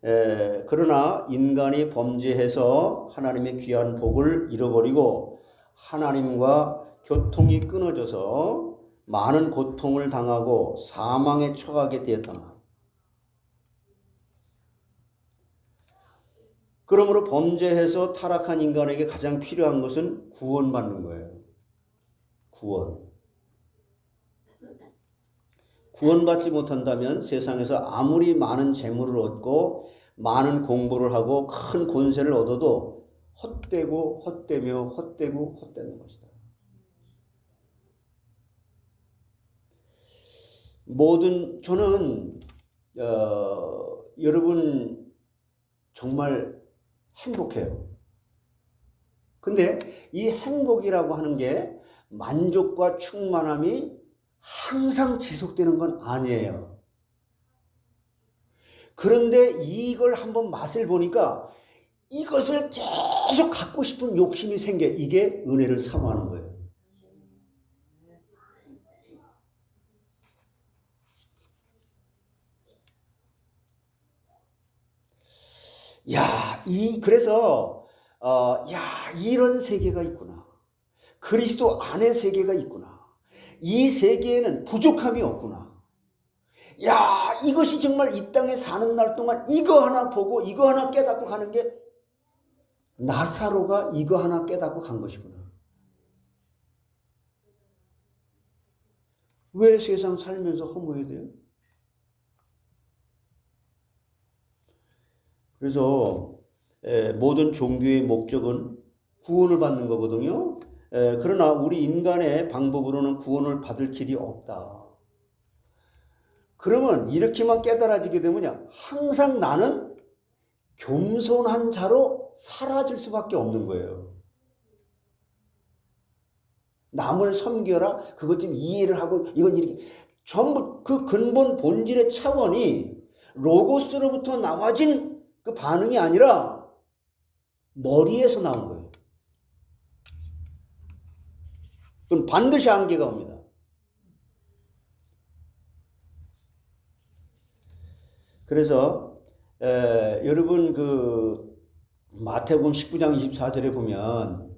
그러나 인간이 범죄해서 하나님의 귀한 복을 잃어버리고 하나님과 교통이 끊어져서 많은 고통을 당하고 사망에 처하게 되었단 말이에요. 그러므로 범죄해서 타락한 인간에게 가장 필요한 것은 구원받는 거예요. 구원받지 못한다면 세상에서 아무리 많은 재물을 얻고 많은 공부를 하고 큰 권세를 얻어도 헛되고 헛되며 헛되고 헛되는 것이다. 저는 여러분 정말 행복해요. 근데 이 행복이라고 하는 게 만족과 충만함이 항상 지속되는 건 아니에요. 그런데 이걸 한번 맛을 보니까 이것을 계속 갖고 싶은 욕심이 생겨. 이게 은혜를 사모하는 거예요. 그래서 이런 세계가 있구나. 그리스도 안의 세계가 있구나. 이 세계에는 부족함이 없구나. 이것이 정말 이 땅에 사는 날 동안 이거 하나 보고 이거 하나 깨닫고 가는 게 나사로가 이거 하나 깨닫고 간 것이구나. 왜 세상 살면서 허무해야 돼요? 그래서 모든 종교의 목적은 구원을 받는 거거든요. 그러나 우리 인간의 방법으로는 구원을 받을 길이 없다. 그러면 이렇게만 깨달아지게 되면 항상 나는 겸손한 자로 사라질 수밖에 없는 거예요. 남을 섬겨라, 그것 좀 이해를 하고, 이건 이렇게 전부 그 근본 본질의 차원이 로고스로부터 나와진 그 반응이 아니라 머리에서 나온 거예요. 그건 반드시 한계가 옵니다. 그래서 여러분 그 마태복음 19장 24절에 보면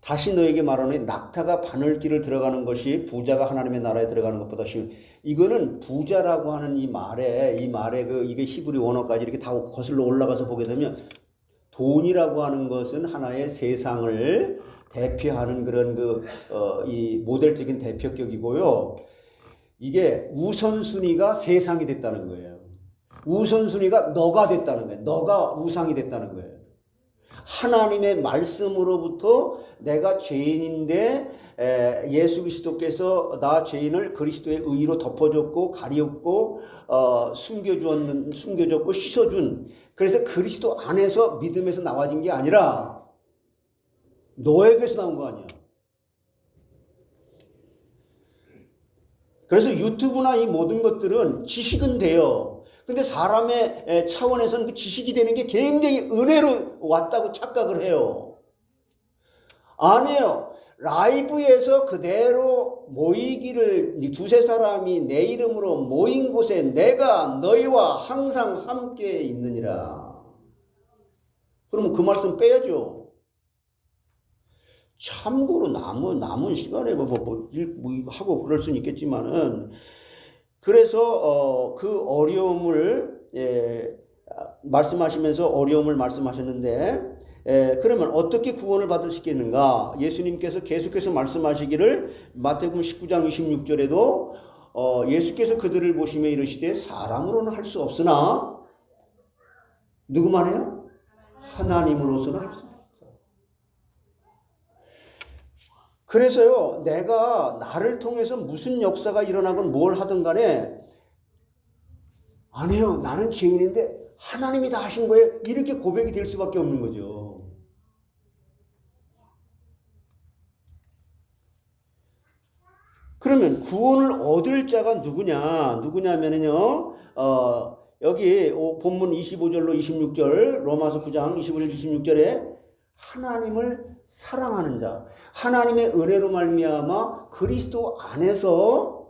다시 너에게 말하노니 낙타가 바늘길을 들어가는 것이 부자가 하나님의 나라에 들어가는 것보다 쉬운. 이거는 부자라고 하는 이 말에 이게 히브리 원어까지 이렇게 다 거슬러 올라가서 보게 되면 돈이라고 하는 것은 하나의 세상을 대표하는 그런 이 모델적인 대표격이고요. 이게 우선순위가 세상이 됐다는 거예요. 우선순위가 너가 됐다는 거예요. 너가 우상이 됐다는 거예요. 하나님의 말씀으로부터 내가 죄인인데 예수 그리스도께서 나 죄인을 그리스도의 의로 덮어줬고 가리었고 숨겨줬고 씻어준. 그래서 그리스도 안에서 믿음에서 나와진 게 아니라 너에게서 나온 거 아니야. 그래서 유튜브나 이 모든 것들은 지식은 돼요. 근데 사람의 차원에서는 그 지식이 되는 게 굉장히 은혜로 왔다고 착각을 해요. 아니에요. 라이브에서 그대로 모이기를 두세 사람이 내 이름으로 모인 곳에 내가 너희와 항상 함께 있느니라. 그러면 그 말씀 빼야죠. 참고로 남은 시간에 하고 그럴 수는 있겠지만은, 그래서 그 어려움을 말씀하시면서 어려움을 말씀하셨는데, 그러면 어떻게 구원을 받을 수 있겠는가? 예수님께서 계속해서 말씀하시기를 마태복음 19장 26절에도 예수께서 그들을 보시며 이르시되 사람으로는 할 수 없으나 누구만 해요? 하나님으로서는 할 수 없다. 그래서요, 내가 나를 통해서 무슨 역사가 일어나건 뭘 하든 간에 아니요, 나는 죄인인데 하나님이 다 하신 거예요. 이렇게 고백이 될 수밖에 없는 거죠. 그러면 구원을 얻을 자가 누구냐면은요, 여기 본문 25절로 26절, 로마서 9장 25절 26절에 하나님을 사랑하는 자, 하나님의 은혜로 말미암아 그리스도 안에서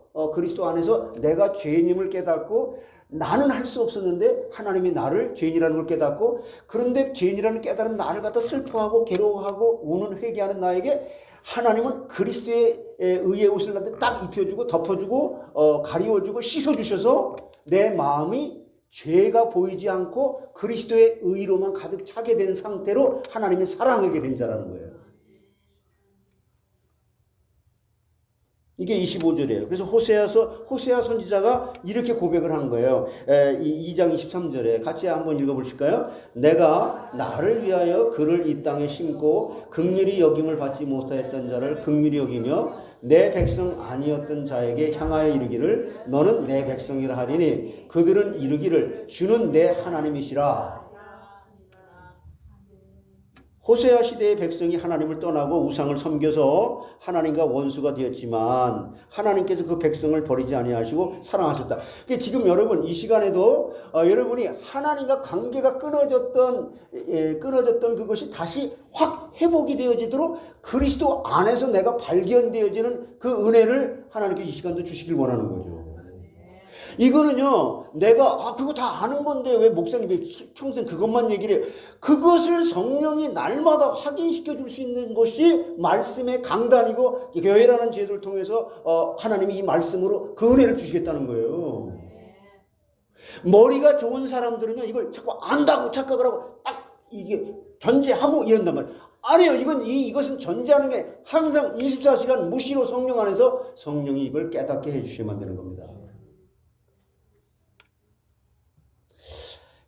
내가 죄인임을 깨닫고 나는 할 수 없었는데 하나님이 나를 죄인이라는 걸 깨닫고, 그런데 죄인이라는 깨달은 나를 갖다 슬퍼하고 괴로워하고 우는 회개하는 나에게 하나님은 그리스도의 의의 옷을 갖다 딱 입혀주고 덮어주고 가리워주고 씻어주셔서 내 마음이 죄가 보이지 않고 그리스도의 의로만 가득 차게 된 상태로 하나님을 사랑하게 된 자라는 거예요. 이게 25절이에요. 그래서 호세아 선지자가 이렇게 고백을 한 거예요. 2장 23절에 같이 한번 읽어보실까요? 내가 나를 위하여 그를 이 땅에 심고 긍휼히 여김을 받지 못하였던 자를 긍휼히 여기며 내 백성 아니었던 자에게 향하여 이르기를 너는 내 백성이라 하리니 그들은 이르기를 주는 내 하나님이시라. 호세아 시대의 백성이 하나님을 떠나고 우상을 섬겨서 하나님과 원수가 되었지만 하나님께서 그 백성을 버리지 아니하시고 사랑하셨다. 그러니까 지금 여러분 이 시간에도 여러분이 하나님과 관계가 끊어졌던 그것이 다시 확 회복이 되어지도록 그리스도 안에서 내가 발견되어지는 그 은혜를 하나님께 이 시간도 주시길 원하는 거죠. 이거는요, 내가 그거 다 아는 건데 왜 목사님이 평생 그것만 얘기를 해요? 그것을 성령이 날마다 확인시켜 줄 수 있는 것이 말씀의 강단이고 교회라는 제도를 통해서 하나님이 이 말씀으로 그 은혜를 주시겠다는 거예요. 머리가 좋은 사람들은요, 이걸 자꾸 안다고 착각을 하고 딱 이게 전제하고 이런단 말이에요. 아니에요. 이것은 전제하는 게 항상 24시간 무시로 성령 안에서 성령이 이걸 깨닫게 해주셔야만 되는 겁니다.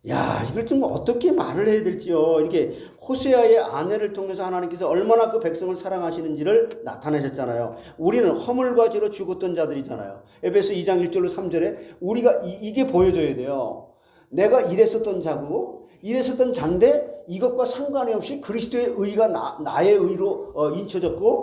야, 이걸 좀 어떻게 말을 해야 될지요. 이렇게 호세아의 아내를 통해서 하나님께서 얼마나 그 백성을 사랑하시는지를 나타내셨잖아요. 우리는 허물과 죄로 죽었던 자들이잖아요. 에베소 2장 1절로 3절에 우리가 이게 보여줘야 돼요. 내가 이랬었던 자고 이랬었던 자인데 이것과 상관이 없이 그리스도의 의가 나의 의로 인쳐졌고,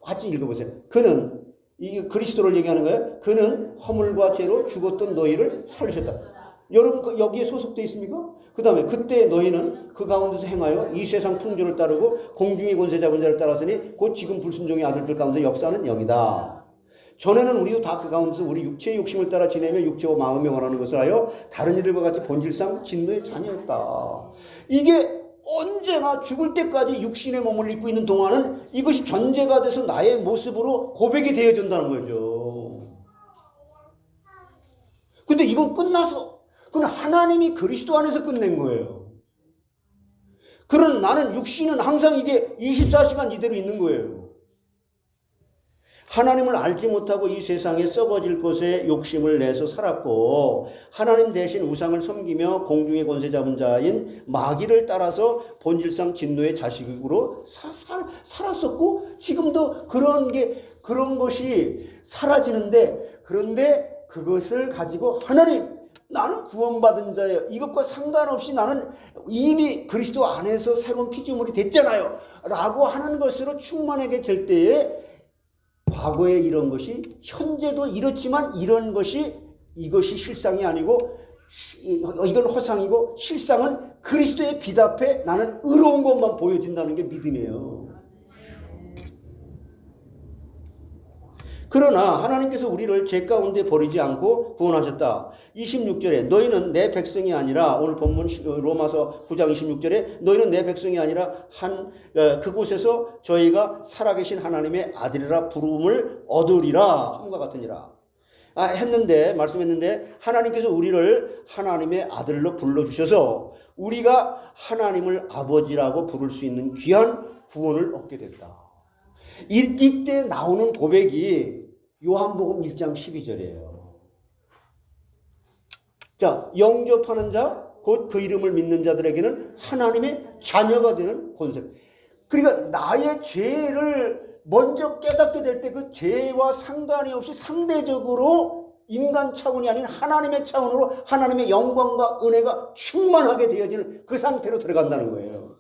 같이 읽어보세요. 그는, 이게 그리스도를 얘기하는 거예요. 그는 허물과 죄로 죽었던 너희를 살리셨다. 여러분 여기에 소속되어 있습니까? 그 다음에 그때 너희는 그 가운데서 행하여 이 세상 풍조를 따르고 공중의 권세 잡은 자를 따랐으니 곧 지금 불순종의 아들들 가운데 역사는 영이다. 전에는 우리도 다 그 가운데서 우리 육체의 욕심을 따라 지내며 육체와 마음에 원하는 것을 하여 다른 이들과 같이 본질상 진노의 자녀였다. 이게 언제나 죽을 때까지 육신의 몸을 입고 있는 동안은 이것이 전제가 돼서 나의 모습으로 고백이 되어진다는 거죠. 근데 이건 끝나서 그건 하나님이 그리스도 안에서 끝낸 거예요. 그런 나는 육신은 항상 이게 24시간 이대로 있는 거예요. 하나님을 알지 못하고 이 세상에 썩어질 것에 욕심을 내서 살았고 하나님 대신 우상을 섬기며 공중의 권세 잡은 자인 마귀를 따라서 본질상 진노의 자식으로 살았었고 지금도 그런 것이 사라지는데, 그런데 그것을 가지고 하나님 나는 구원받은 자예요. 이것과 상관없이 나는 이미 그리스도 안에서 새로운 피조물이 됐잖아요. 라고 하는 것으로 충만하게 될 때에 과거에 이런 것이 현재도 이렇지만 이것이 실상이 아니고 이건 허상이고 실상은 그리스도의 빛 앞에 나는 의로운 것만 보여진다는 게 믿음이에요. 그러나 하나님께서 우리를 죄 가운데 버리지 않고 구원하셨다. 26절에 너희는 내 백성이 아니라, 오늘 본문 로마서 9장 26절에 너희는 내 백성이 아니라 그곳에서 저희가 살아계신 하나님의 아들이라 부름을 얻으리라 함과 같으니라. 말씀했는데 하나님께서 우리를 하나님의 아들로 불러주셔서 우리가 하나님을 아버지라고 부를 수 있는 귀한 구원을 얻게 됐다. 이때 나오는 고백이 요한복음 1장 12절이에요. 자, 영접하는 자, 곧 그 이름을 믿는 자들에게는 하나님의 자녀가 되는 권세. 그러니까 나의 죄를 먼저 깨닫게 될 때 그 죄와 상관이 없이 상대적으로 인간 차원이 아닌 하나님의 차원으로 하나님의 영광과 은혜가 충만하게 되어지는 그 상태로 들어간다는 거예요.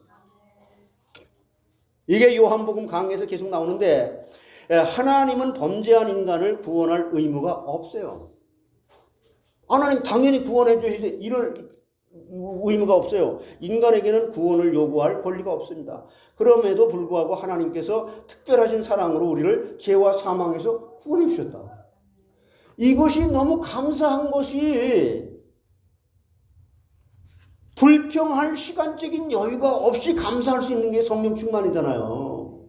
이게 요한복음 강의에서 계속 나오는데 하나님은 범죄한 인간을 구원할 의무가 없어요. 하나님 당연히 구원해 주시되 이럴 의무가 없어요. 인간에게는 구원을 요구할 권리가 없습니다. 그럼에도 불구하고 하나님께서 특별하신 사랑으로 우리를 죄와 사망에서 구원해 주셨다. 이것이 너무 감사한 것이 불평할 시간적인 여유가 없이 감사할 수 있는 게 성령 충만이잖아요.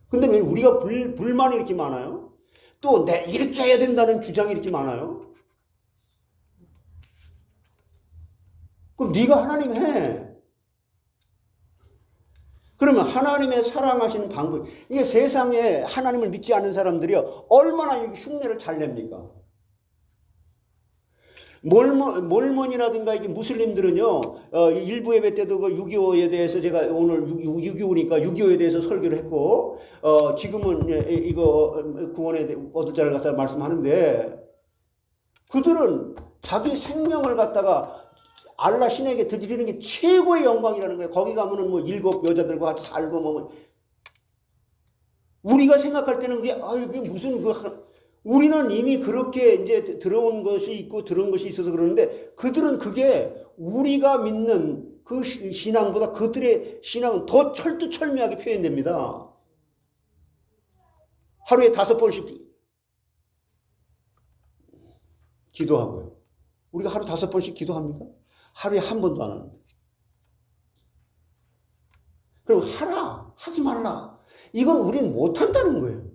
근데 왜 우리가 불만이 이렇게 많아요? 또 이렇게 해야 된다는 주장이 이렇게 많아요? 그럼 네가 하나님 해. 그러면 하나님의 사랑하시는 방법, 이게 세상에 하나님을 믿지 않는 사람들이 얼마나 흉내를 잘 냅니까? 몰몬이라든가 이게 무슬림들은요, 일부 예배 때도 그 6.25에 대해서 제가 오늘 6.25니까 6.25에 대해서 설교를 했고, 지금은 이거 구원의 얻을자를 갖다 말씀하는데, 그들은 자기 생명을 갖다가 알라 신에게 드리는 게 최고의 영광이라는 거예요. 거기 가면은 뭐 7 여자들과 같이 살고 뭐. 우리가 생각할 때는 그게 무슨 우리는 이미 그렇게 이제 들어온 것이 있고 들은 것이 있어서 그러는데 그들은 그게 우리가 믿는 그 신앙보다 그들의 신앙은 더 철두철미하게 표현됩니다. 하루에 5번씩 기도하고요. 우리가 하루 5번씩 기도합니까? 하루에 1번도 안 하는데. 그럼 하라, 하지 말라. 이건 우리는 못한다는 거예요.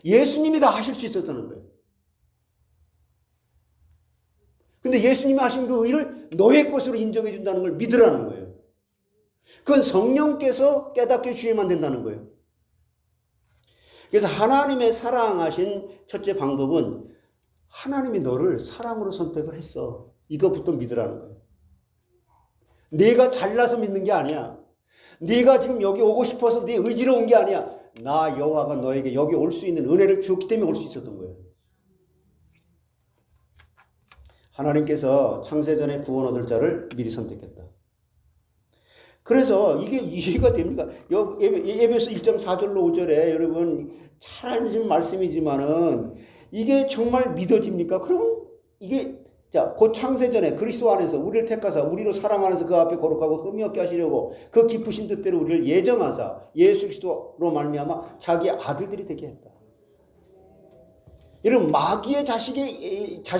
예수님이 다 하실 수 있었다는 거예요. 근데 예수님이 하신 그 의를 너의 것으로 인정해 준다는 걸 믿으라는 거예요. 그건 성령께서 깨닫게 주셔야만 된다는 거예요. 그래서 하나님의 사랑하신 첫째 방법은 하나님이 너를 사랑으로 선택을 했어. 이것부터 믿으라는 거예요. 네가 잘나서 믿는 게 아니야. 네가 지금 여기 오고 싶어서 네 의지로 온 게 아니야. 나 여호와가 너에게 여기 올 수 있는 은혜를 주었기 때문에 올 수 있었던 거예요. 하나님께서 창세전에 구원 얻을 자를 미리 선택했다. 그래서 이게 이해가 됩니까? 에베소 1장 4절로 5절에 여러분 잘 알려진 말씀이지만은 이게 정말 믿어집니까? 그러면 이게 곧 창세전에 그리스도 안에서 우리를 택하사 우리로 사랑 안에서 그 앞에 거룩하고 흠이 없게 하시려고 그 기쁘신 뜻대로 우리를 예정하사 예수 그리스도로 말미암아 자기 아들들이 되게 했다. 여러분 마귀의 자식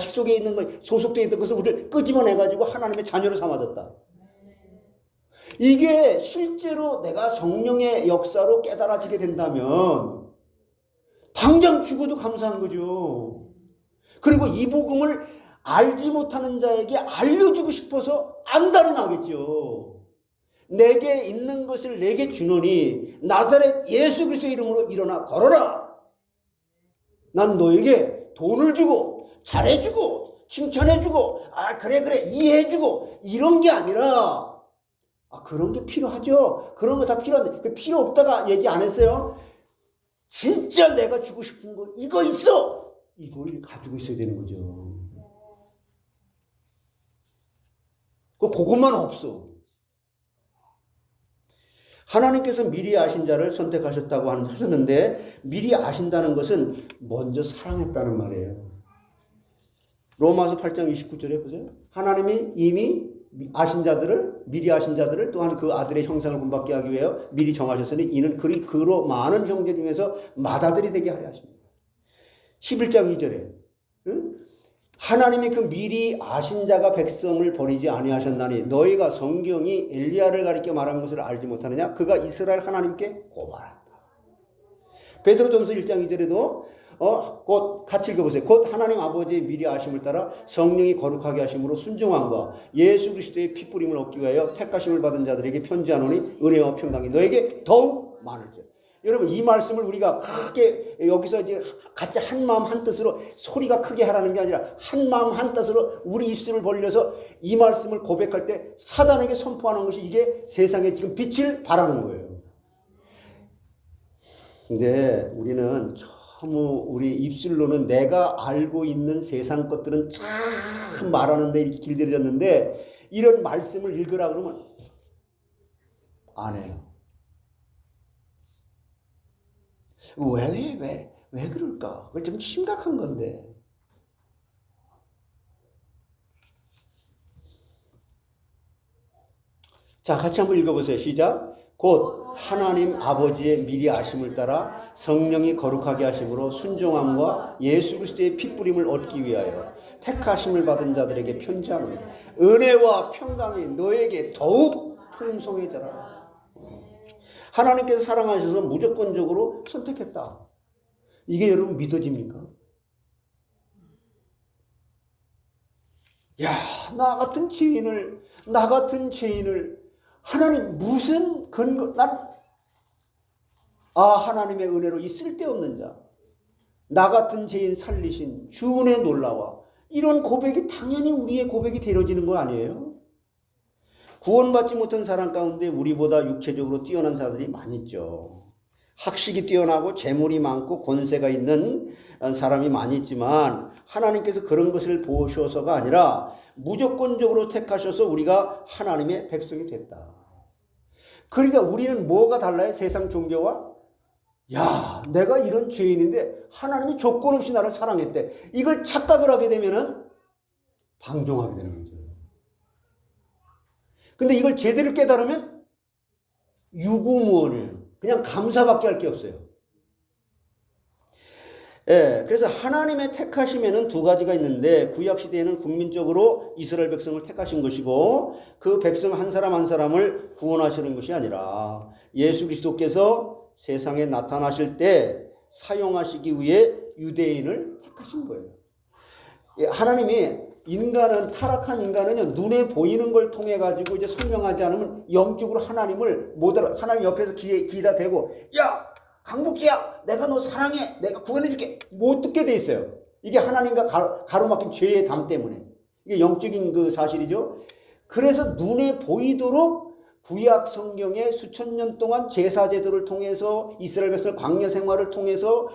속에 있는 것 소속되어 있던 것을 우리를 끄집어내가지고 하나님의 자녀로 삼아졌다. 이게 실제로 내가 성령의 역사로 깨달아지게 된다면 당장 죽어도 감사한 거죠. 그리고 이 복음을 알지 못하는 자에게 알려주고 싶어서 안달이 나겠죠. 내게 있는 것을 내게 주노니 나사렛 예수 그리스도의 이름으로 일어나 걸어라. 난 너에게 돈을 주고 잘해주고 칭찬해주고 그래 이해해주고 이런 게 아니라 그런 게 필요하죠. 그런 거 다 필요한데 그 필요 없다가 얘기 안 했어요. 진짜 내가 주고 싶은 거 이거 있어. 이걸 가지고 있어야 되는 거죠. 그것만 없어. 하나님께서 미리 아신 자를 선택하셨다고 하셨는데 미리 아신다는 것은 먼저 사랑했다는 말이에요. 로마서 8장 29절에 보세요. 하나님이 이미 아신 자들을 미리 아신 자들을 또한 그 아들의 형상을 본받게 하기 위하여 미리 정하셨으니 이는 그로 많은 형제 중에서 맏아들이 되게 하려 하십니다. 11장 2절에 하나님이 그 미리 아신 자가 백성을 버리지 아니하셨나니 너희가 성경이 엘리야를 가리켜 말한 것을 알지 못하느냐? 그가 이스라엘 하나님께 고발한다. 베드로전서 1장 2절에도 곧 같이 읽어보세요. 곧 하나님 아버지의 미리 아심을 따라 성령이 거룩하게 하심으로 순종함과 예수 그리스도의 피뿌림을 얻기 위하여 택하심을 받은 자들에게 편지하노니 은혜와 평강이 너에게 더욱 많을지어다. 여러분 이 말씀을 우리가 크게 여기서 이제 같이 한 마음 한 뜻으로 소리가 크게 하라는 게 아니라 한 마음 한 뜻으로 우리 입술을 벌려서 이 말씀을 고백할 때 사단에게 선포하는 것이 이게 세상에 지금 빛을 발하는 거예요. 근데 우리는 너무 우리 입술로는 내가 알고 있는 세상 것들은 참 말하는데 이렇게 길들여졌는데 이런 말씀을 읽으라 그러면 안 해요. 왜 그럴까? 그게 좀 심각한 건데. 자, 같이 한번 읽어보세요. 시작. 곧 하나님 아버지의 미리 아심을 따라 성령이 거룩하게 하심으로 순종함과 예수 그리스도의 핏부림을 얻기 위하여 택하심을 받은 자들에게 편지하노니 은혜와 평강이 너에게 더욱 풍성해져라. 하나님께서 사랑하셔서 무조건적으로 선택했다. 이게 여러분 믿어집니까? 야, 나 같은 죄인을 하나님 무슨 근거, 하나님의 은혜로 이 쓸데없는 자, 나 같은 죄인 살리신 주은혜 놀라와, 이런 고백이 당연히 우리의 고백이 되어지는 거 아니에요? 구원받지 못한 사람 가운데 우리보다 육체적으로 뛰어난 사람들이 많이 있죠. 학식이 뛰어나고 재물이 많고 권세가 있는 사람이 많이 있지만 하나님께서 그런 것을 보셔서가 아니라 무조건적으로 택하셔서 우리가 하나님의 백성이 됐다. 그러니까 우리는 뭐가 달라요? 세상 종교와? 야, 내가 이런 죄인인데 하나님이 조건 없이 나를 사랑했대. 이걸 착각을 하게 되면은 방종하게 되는 거죠. 근데 이걸 제대로 깨달으면 유구무원이에요. 그냥 감사밖에 할 게 없어요. 예, 그래서 하나님의 택하심에는 두 가지가 있는데 구약시대에는 국민적으로 이스라엘 백성을 택하신 것이고 그 백성 한 사람 한 사람을 구원하시는 것이 아니라 예수 그리스도께서 세상에 나타나실 때 사용하시기 위해 유대인을 택하신 거예요. 예, 하나님이 타락한 인간은요, 눈에 보이는 걸 통해 가지고 이제 설명하지 않으면 영적으로 하나님을 못 알아. 하나님 옆에서 귀에다 대고, 야! 강복기야, 내가 너 사랑해, 내가 구원해줄게, 못 듣게 돼 있어요. 이게 하나님과 가로막힌 죄의 담 때문에. 이게 영적인 그 사실이죠. 그래서 눈에 보이도록 구약 성경에 수천 년 동안 제사 제도를 통해서 이스라엘 백성의 광야 생활을 통해서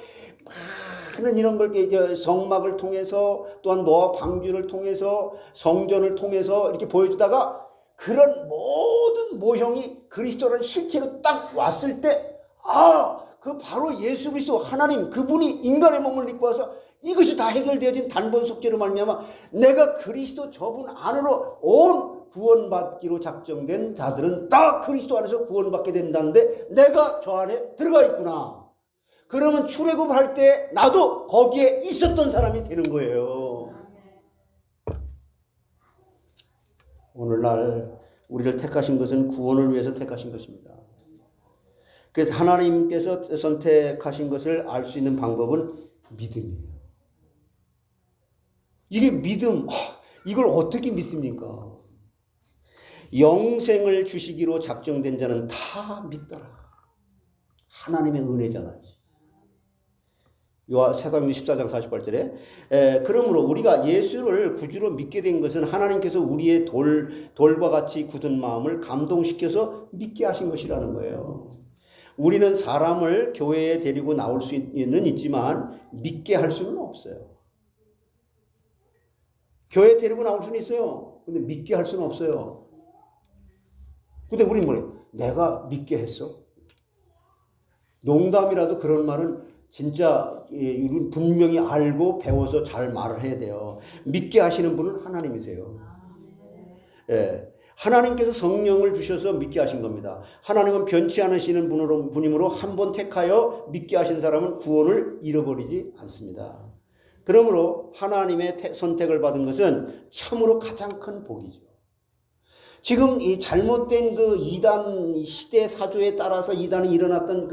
많은 이런 걸 성막을 통해서 또한 노아 방주를 통해서 성전을 통해서 이렇게 보여주다가 그런 모든 모형이 그리스도라는 실체로 딱 왔을 때 그 바로 예수 그리스도 하나님 그분이 인간의 몸을 입고 와서 이것이 다 해결되어진 단번 속죄로 말미암아 내가 그리스도 저분 안으로 온 구원받기로 작정된 자들은 다 그리스도 안에서 구원받게 된다는데 내가 저 안에 들어가 있구나. 그러면 출애굽할 때 나도 거기에 있었던 사람이 되는 거예요. 오늘날 우리를 택하신 것은 구원을 위해서 택하신 것입니다. 그래서 하나님께서 선택하신 것을 알 수 있는 방법은 믿음이에요. 이게 믿음, 이걸 어떻게 믿습니까? 영생을 주시기로 작정된 자는 다 믿더라. 하나님의 은혜잖아요. 사도행전 14장 48절에 그러므로 우리가 예수를 구주로 믿게 된 것은 하나님께서 우리의 돌과 같이 굳은 마음을 감동시켜서 믿게 하신 것이라는 거예요. 우리는 사람을 교회에 데리고 나올 수는 있지만 믿게 할 수는 없어요. 교회에 데리고 나올 수는 있어요. 근데 믿게 할 수는 없어요. 근데 우리는 뭐예요? 내가 믿게 했어? 농담이라도 그런 말은 진짜 분명히 알고 배워서 잘 말을 해야 돼요. 믿게 하시는 분은 하나님이세요. 예. 하나님께서 성령을 주셔서 믿게 하신 겁니다. 하나님은 변치 않으시는 분이므로 한 번 택하여 믿게 하신 사람은 구원을 잃어버리지 않습니다. 그러므로 하나님의 선택을 받은 것은 참으로 가장 큰 복이죠. 지금 이 잘못된 그 이단 시대 사조에 따라서 이단이 일어났던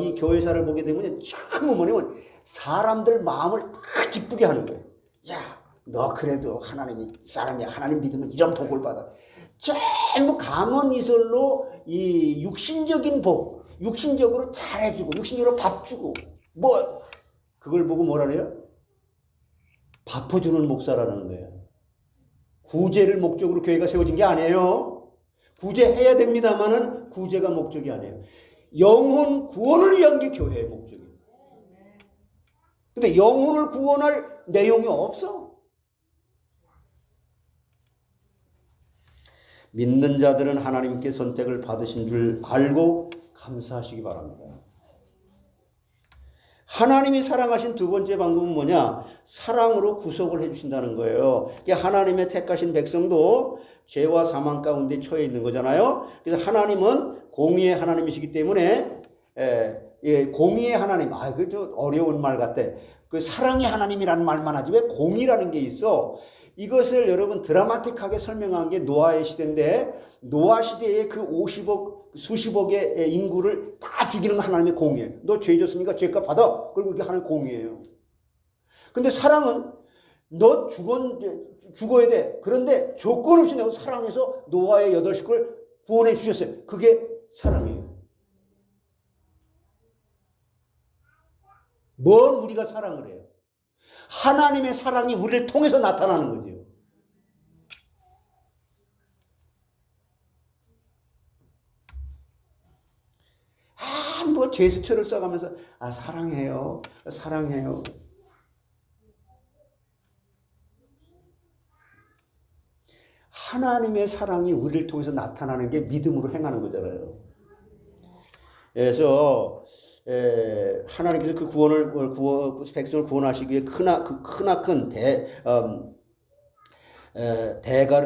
이 교회사를 보게 되면 전부 뭐냐면 사람들 마음을 다 기쁘게 하는 거예요. 야, 너 그래도 하나님이 사람이야. 하나님 믿으면 이런 복을 받아. 전부 감언이설로 이 육신적인 복, 육신적으로 잘해주고, 육신적으로 밥 주고, 그걸 보고 뭐라 그래요? 밥퍼주는 목사라는 거예요. 구제를 목적으로 교회가 세워진 게 아니에요. 구제해야 됩니다만은 구제가 목적이 아니에요. 영혼 구원을 위한 게 교회의 목적이에요. 근데 영혼을 구원할 내용이 없어. 믿는 자들은 하나님께 선택을 받으신 줄 알고 감사하시기 바랍니다. 하나님이 사랑하신 두 번째 방법은 뭐냐? 사랑으로 구속을 해주신다는 거예요. 하나님의 택하신 백성도 죄와 사망 가운데 처해 있는 거잖아요. 그래서 하나님은 공의의 하나님이시기 때문에 공의의 하나님, 그 좀 어려운 말 같아. 그 사랑의 하나님이라는 말만 하지 왜 공의라는 게 있어? 이것을 여러분 드라마틱하게 설명한 게 노아의 시대인데, 노아 시대에 그 50억, 수십억의 인구를 다 죽이는 건 하나님의 공의예요. 너 죄 졌으니까 죄값 받아. 그리고 이게 하나님의 공의예요. 근데 사랑은 너 죽어야 돼. 그런데 조건 없이 내가 사랑해서 노아의 8 식구를 구원해 주셨어요. 그게 사랑이에요. 뭘 우리가 사랑을 해요? 하나님의 사랑이 우리를 통해서 나타나는 거죠. 뭐 제스처를 써가면서 사랑해요. 사랑해요. 하나님의 사랑이 우리를 통해서 나타나는 게 믿음으로 행하는 거잖아요. 그래서 하나님께서 그 백성을 구원하시기 위해 크나큰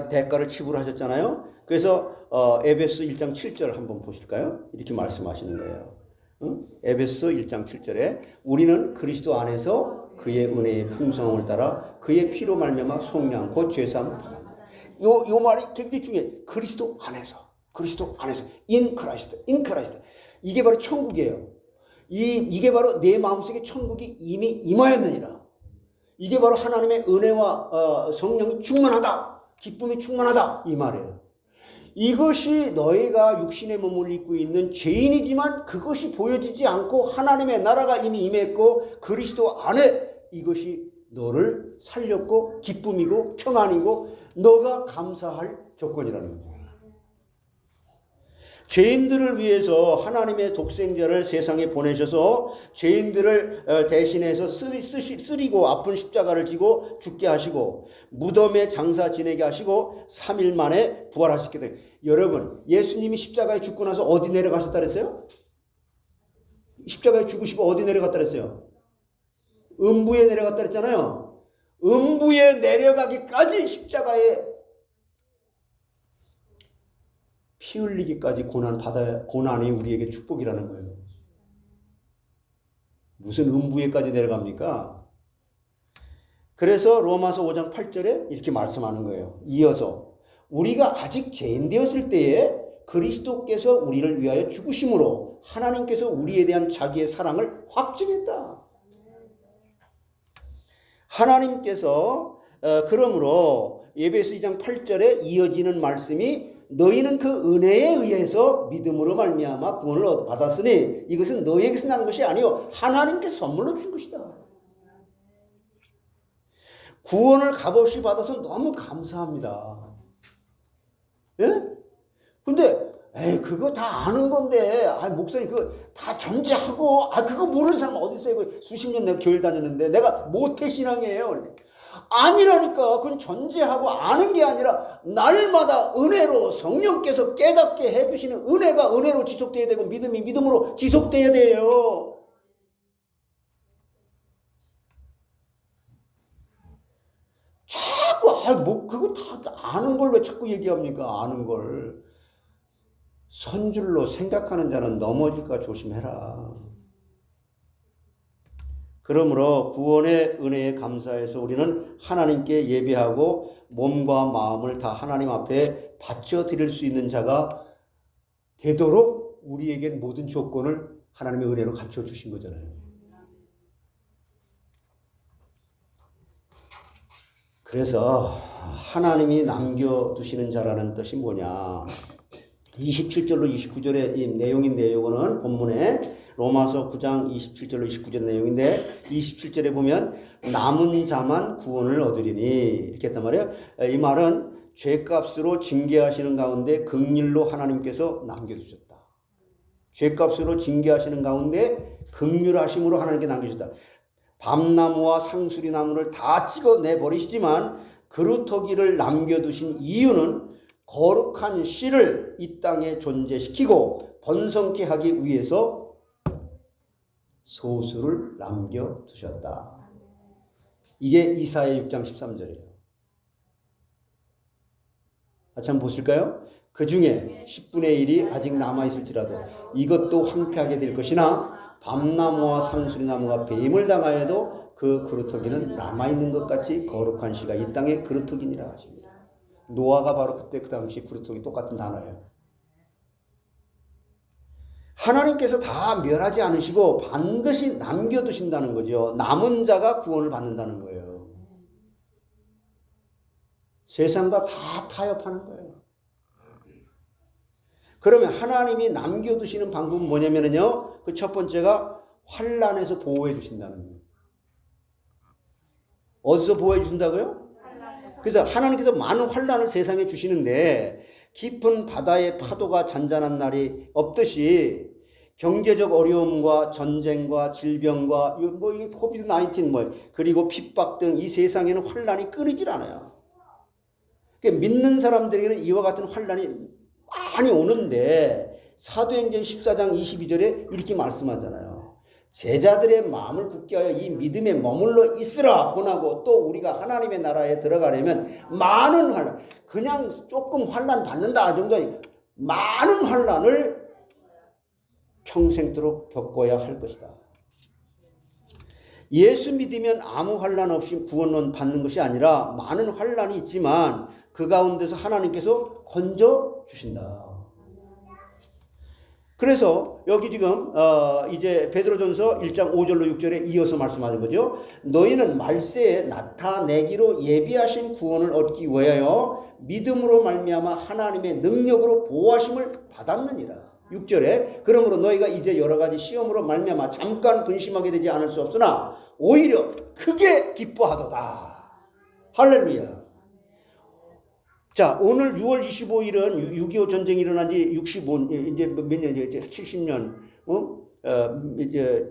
대가를 치부하셨잖아요. 그래서 에베소 1장 7절 한번 보실까요? 이렇게 말씀하시는 거예요. 에베소 1장 7절에 우리는 그리스도 안에서 그의 은혜의 풍성함을 따라 그의 피로 말미암아 속량 곧 죄사함을 받았다. 요 말이 굉장히 중요해요. 그리스도 안에서 in Christ. 이게 바로 천국이에요. 이게 바로 내 마음속에 천국이 이미 임하였느니라. 이게 바로 하나님의 은혜와 성령이 충만하다. 기쁨이 충만하다. 이 말이에요. 이것이 너희가 육신의 몸을 입고 있는 죄인이지만 그것이 보여지지 않고 하나님의 나라가 이미 임했고 그리스도 안에 이것이 너를 살렸고 기쁨이고 평안이고 너가 감사할 조건이라는 거죠. 죄인들을 위해서 하나님의 독생자를 세상에 보내셔서 죄인들을 대신해서 쓰리고 아픈 십자가를 지고 죽게 하시고 무덤에 장사 지내게 하시고 3일 만에 부활하셨기 때문에 여러분 예수님이 십자가에 죽고 나서 어디 내려가셨다 그랬어요? 십자가에 죽으시고 어디 내려갔다 그랬어요? 음부에 내려갔다 그랬잖아요. 음부에 내려가기까지 십자가에 피 흘리기까지 고난이 우리에게 축복이라는 거예요. 무슨 음부에까지 내려갑니까? 그래서 로마서 5장 8절에 이렇게 말씀하는 거예요. 이어서 우리가 아직 죄인 되었을 때에 그리스도께서 우리를 위하여 죽으심으로 하나님께서 우리에 대한 자기의 사랑을 확증했다. 하나님께서 그러므로 에베소 2장 8절에 이어지는 말씀이 너희는 그 은혜에 의해서 믿음으로 말미암아 구원을 받았으니 이것은 너희에게서 나는 것이 아니요 하나님께서 선물로 주신 것이다. 구원을 값없이 받아서 너무 감사합니다. 예? 근데 그거 다 아는 건데 목사님 그거 다 전제하고 그거 모르는 사람 어디 있어요? 수십 년 내가 교회를 다녔는데 내가 모태신앙이에요. 아니라니까. 그건 전제하고 아는 게 아니라 날마다 은혜로 성령께서 깨닫게 해주시는 은혜가 은혜로 지속돼야 되고 믿음이 믿음으로 지속돼야 돼요. 자꾸 그거 다 아는 걸 왜 자꾸 얘기합니까? 아는 걸. 선줄로 생각하는 자는 넘어질까 조심해라. 그러므로 구원의 은혜에 감사해서 우리는 하나님께 예배하고 몸과 마음을 다 하나님 앞에 바쳐 드릴 수 있는 자가 되도록 우리에겐 모든 조건을 하나님의 은혜로 갖춰 주신 거잖아요. 그래서 하나님이 남겨두시는 자라는 뜻이 뭐냐. 27절로 29절의 이 내용인 내용은 본문에 로마서 9장 27절로 29절 내용인데 27절에 보면 남은 자만 구원을 얻으리니 이렇게 했단 말이에요. 이 말은 죄값으로 징계하시는 가운데 긍휼로 하나님께서 남겨주셨다. 죄값으로 징계하시는 가운데 긍휼하심으로 하나님께 남겨주셨다. 밤나무와 상수리나무를 다 찍어내버리시지만 그루터기를 남겨두신 이유는 거룩한 씨를 이 땅에 존재시키고 번성케 하기 위해서 소수를 남겨두셨다. 이게 이사야 6장 13절이에요. 같이 한번 보실까요? 그 중에 10분의 1이 아직 남아있을지라도 이것도 황폐하게 될 것이나 밤나무와 상수리나무가 뱀을 당하여도 그 그루터기는 남아있는 것 같이 거룩한 씨가 이 땅의 그루터기니라 하십니다. 노아가 바로 그때 그 당시 그루터기 똑같은 단어예요. 하나님께서 다 멸하지 않으시고 반드시 남겨두신다는 거죠. 남은 자가 구원을 받는다는 거예요. 세상과 다 타협하는 거예요. 그러면 하나님이 남겨두시는 방법은 뭐냐면요. 그 첫 번째가 환난에서 보호해 주신다는 거예요. 어디서 보호해 주신다고요? 그래서 하나님께서 많은 환난을 세상에 주시는데 깊은 바다의 파도가 잔잔한 날이 없듯이 경제적 어려움과 전쟁과 질병과 이 코비드 19 그리고 핍박 등 이 세상에는 환난이 끊이질 않아요. 그러니까 믿는 사람들에게는 이와 같은 환난이 많이 오는데 사도행전 14장 22절에 이렇게 말씀하잖아요. 제자들의 마음을 굳게 하여 이 믿음에 머물러 있으라 권하고 또 우리가 하나님의 나라에 들어가려면 많은 환난, 그냥 조금 환난 받는다 정도 아니고 많은 환난을 평생도록 겪어야 할 것이다. 예수 믿으면 아무 환난 없이 구원을 받는 것이 아니라 많은 환난이 있지만 그 가운데서 하나님께서 건져 주신다. 그래서 여기 지금 이제 베드로전서 1장 5절로 6절에 이어서 말씀하는 거죠. 너희는 말세에 나타내기로 예비하신 구원을 얻기 위하여 믿음으로 말미암아 하나님의 능력으로 보호하심을 받았느니라. 6절에 그러므로 너희가 이제 여러 가지 시험으로 말미암아 잠깐 근심하게 되지 않을 수 없으나 오히려 크게 기뻐하도다. 할렐루야. 자, 오늘 6월 25일은 6.25 전쟁이 일어난 지 이제 몇 년이죠? 70년, 이제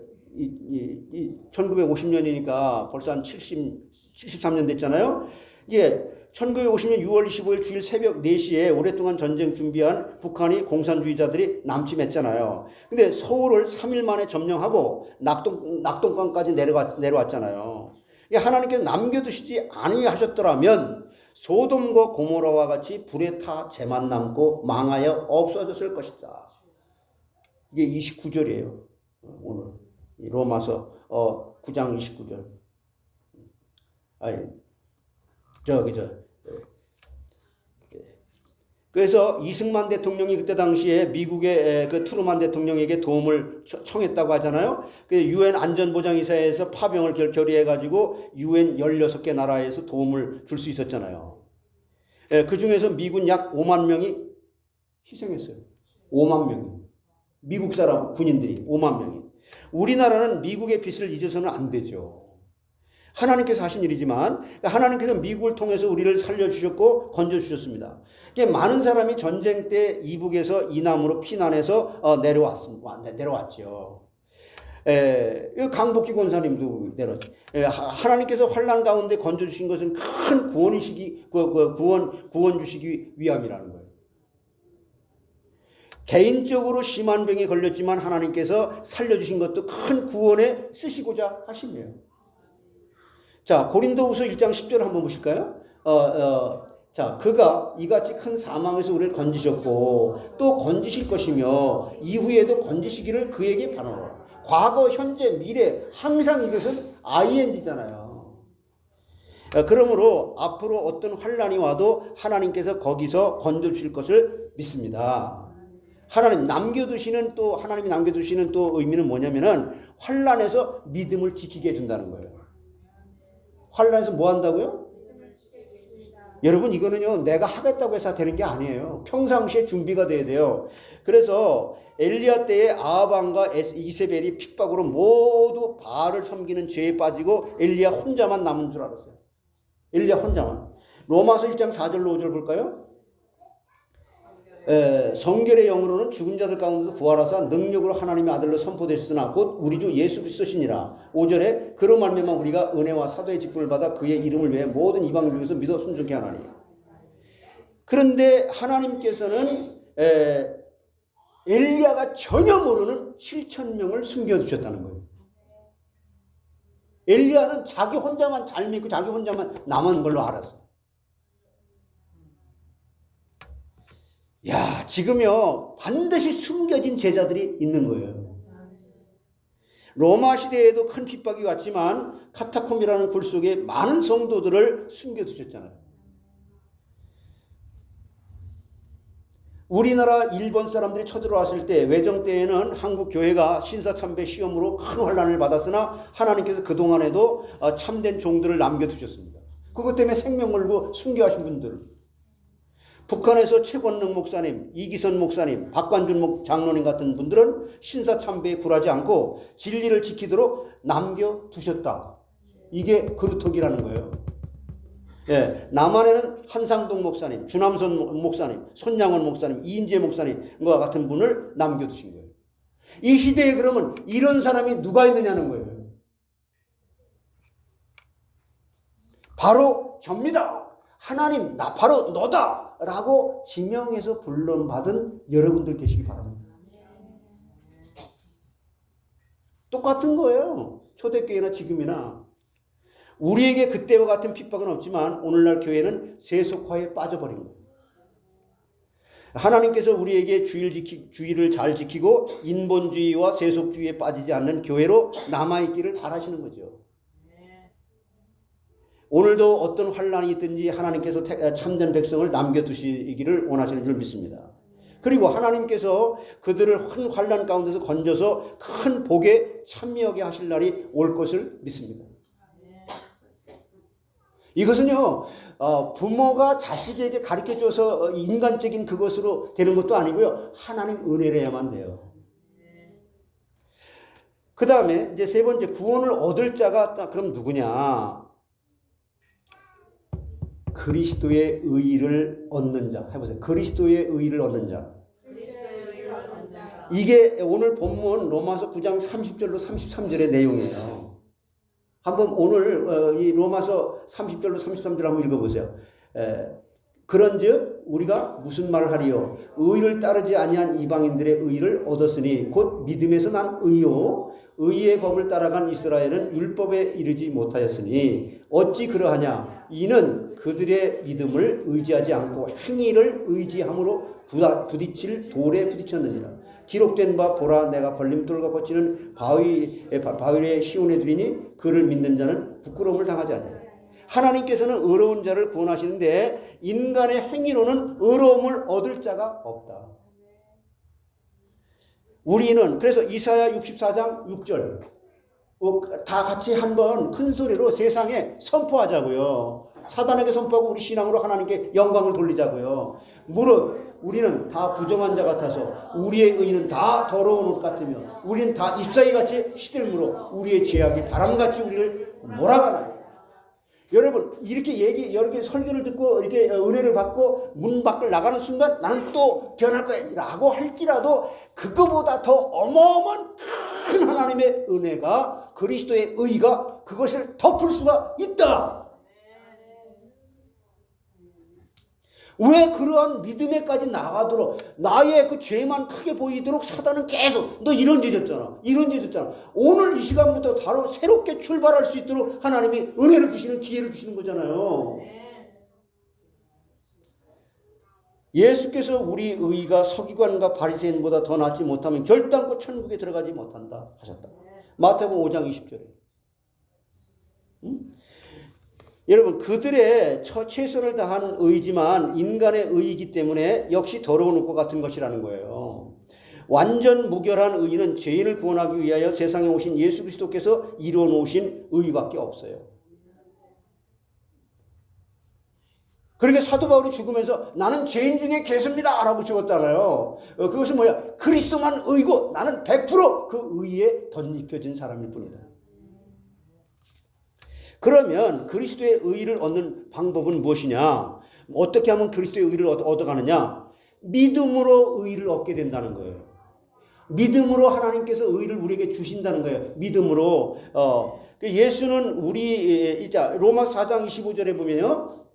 1950년이니까 벌써 한 73년 됐잖아요. 이제 1950년 6월 25일 주일 새벽 4시에 오랫동안 전쟁 준비한 북한이 공산주의자들이 남침했잖아요. 근데 서울을 3일 만에 점령하고 낙동강까지 내려왔잖아요. 하나님께서 남겨두시지 아니하셨더라면 소돔과 고모라와 같이 불에 타 재만 남고 망하여 없어졌을 것이다. 이게 29절이에요. 오늘 로마서 9장 29절. 그래서 이승만 대통령이 그때 당시에 미국의 그 트루만 대통령에게 도움을 청했다고 하잖아요. 유엔 안전보장이사회에서 파병을 결의해가지고 유엔 16개 나라에서 도움을 줄 수 있었잖아요. 그 중에서 미군 약 5만 명이 희생했어요. 5만 명이. 미국 사람 군인들이 5만 명이. 우리나라는 미국의 빚을 잊어서는 안 되죠. 하나님께서 하신 일이지만 하나님께서 미국을 통해서 우리를 살려주셨고 건져주셨습니다. 많은 사람이 전쟁 때 이북에서 이남으로 피난해서 내려왔죠. 강복기 권사님도 내려왔죠. 하나님께서 환난 가운데 건져주신 것은 큰 구원이시기, 구원 주시기 위함이라는 거예요. 개인적으로 심한 병에 걸렸지만 하나님께서 살려주신 것도 큰 구원에 쓰시고자 하신 거예요. 자, 고린도후서 1장 10절 한번 보실까요? 자, 그가 이같이 큰 사망에서 우리를 건지셨고 또 건지실 것이며 이후에도 건지시기를 그에게 바라노라. 과거, 현재, 미래 항상 이것은 ing잖아요. 그러므로 앞으로 어떤 환난이 와도 하나님께서 거기서 건져주실 것을 믿습니다. 하나님이 남겨두시는 또 의미는 뭐냐면은 환난에서 믿음을 지키게 해준다는 거예요. 환난에서 뭐 한다고요? 여러분, 이거는요 내가 하겠다고 해서 되는 게 아니에요. 평상시에 준비가 돼야 돼요. 그래서 엘리야 때에 아합왕과 이세벨이 핍박으로 모두 바알을 섬기는 죄에 빠지고 엘리야 혼자만 남은 줄 알았어요. 엘리야 혼자만. 로마서 1장 4절로 5절 볼까요? 성결의 영으로는 죽은 자들 가운데서 부활하사 능력으로 하나님의 아들로 선포되셨으나 곧 우리 주 예수 그리스도시니라. 5절에 그로 말미암아 우리가 은혜와 사도의 직분을 받아 그의 이름을 위해 모든 이방인 중에서 믿어 순종케 하나니. 그런데 하나님께서는 엘리야가 전혀 모르는 7,000명을 숨겨두셨다는 거예요. 엘리야는 자기 혼자만 잘 믿고 자기 혼자만 남은 걸로 알았어. 야, 지금요 반드시 숨겨진 제자들이 있는 거예요. 로마 시대에도 큰 핍박이 왔지만 카타콤이라는 굴 속에 많은 성도들을 숨겨두셨잖아요. 우리나라 일본 사람들이 쳐들어왔을 때 외정 때에는 한국 교회가 신사참배 시험으로 큰 환난을 받았으나 하나님께서 그동안에도 참된 종들을 남겨두셨습니다. 그것 때문에 생명 걸고 순교하신 분들, 북한에서 최권능 목사님, 이기선 목사님, 박관준 장로님 같은 분들은 신사참배에 굴하지 않고 진리를 지키도록 남겨두셨다. 이게 그루터기라는 거예요. 예, 남한에는 한상동 목사님, 주남선 목사님, 손양원 목사님, 이인재 목사님과 같은 분을 남겨두신 거예요. 이 시대에 그러면 이런 사람이 누가 있느냐는 거예요. 바로 접니다. 하나님, 나 바로 너다! 라고 지명해서 불론받은 여러분들 되시기 바랍니다. 똑같은 거예요. 초대교회나 지금이나. 우리에게 그때와 같은 핍박은 없지만 오늘날 교회는 세속화에 빠져버린 거예요. 하나님께서 우리에게 주의를 잘 지키고 인본주의와 세속주의에 빠지지 않는 교회로 남아있기를 바라시는 거죠. 오늘도 어떤 환난이 있든지 하나님께서 참된 백성을 남겨두시기를 원하시는 줄 믿습니다. 그리고 하나님께서 그들을 큰 환난 가운데서 건져서 큰 복에 참여하게 하실 날이 올 것을 믿습니다. 이것은요, 부모가 자식에게 가르쳐줘서 인간적인 그것으로 되는 것도 아니고요, 하나님 은혜래야만 돼요. 그 다음에 이제 세 번째, 구원을 얻을 자가 그럼 누구냐? 그리스도의 의를 얻는 자. 해보세요. 그리스도의 의를 얻는 자. 이게 오늘 본문 로마서 9장 30절로 33절의 내용이에요. 한번 오늘 이 로마서 30절로 33절 한번 읽어보세요. 그런즉 우리가 무슨 말을 하리요? 의를 따르지 아니한 이방인들의 의를 얻었으니 곧 믿음에서 난 의요. 의의 법을 따라간 이스라엘은 율법에 이르지 못하였으니 어찌 그러하냐? 이는 그들의 믿음을 의지하지 않고 행위를 의지함으로 부딪힐 돌에 부딪혔느니라. 기록된 바 보라 내가 걸림돌과 거치는 바위에 시온에 두리니 그를 믿는 자는 부끄러움을 당하지 않느니라. 하나님께서는 의로운 자를 구원하시는데 인간의 행위로는 의로움을 얻을 자가 없다. 우리는 그래서 이사야 64장 6절 다 같이 한번 큰 소리로 세상에 선포하자고요. 사단에게 선포하고 우리 신앙으로 하나님께 영광을 돌리자고요. 무릇 우리는 다 부정한 자 같아서 우리의 의는 다 더러운 옷 같으며 우리는 다 잎사귀같이 시들므로 우리의 죄악이 바람같이 우리를 몰아가나요. 여러분 이렇게 설교를 듣고 이렇게 은혜를 받고 문 밖을 나가는 순간 나는 또 변할 거야 라고 할지라도 그거보다 더 어마어마한 큰 하나님의 은혜가 그리스도의 의가 그것을 덮을 수가 있다. 왜 그러한 믿음에까지 나가도록 나의 그 죄만 크게 보이도록 사단은 계속 너 이런 죄 졌잖아 이런 죄 졌잖아. 오늘 이 시간부터 바로 새롭게 출발할 수 있도록 하나님이 은혜를 주시는 기회를 주시는 거잖아요. 예수께서 우리 의가 서기관과 바리새인보다 더 낫지 못하면 결단코 천국에 들어가지 못한다 하셨다. 마태복음 5장 20절에. 여러분 그들의 최선을 다한 의지만 인간의 의이기 때문에 역시 더러운 옷과 같은 것이라는 거예요. 완전 무결한 의는 죄인을 구원하기 위하여 세상에 오신 예수 그리스도께서 이루어 놓으신 의밖에 없어요. 그러니까 사도 바울이 죽으면서 나는 죄인 중에 괴수입니다 라고 죽었잖아요. 그것은 뭐야? 그리스도만 의고 나는 100% 그 의에 덧입혀진 사람일 뿐이다. 그러면 그리스도의 의를 얻는 방법은 무엇이냐? 어떻게 하면 그리스도의 의를 얻어가느냐? 믿음으로 의를 얻게 된다는 거예요. 믿음으로 하나님께서 의를 우리에게 주신다는 거예요. 믿음으로. 예수는 로마 4장 25절에 보면요.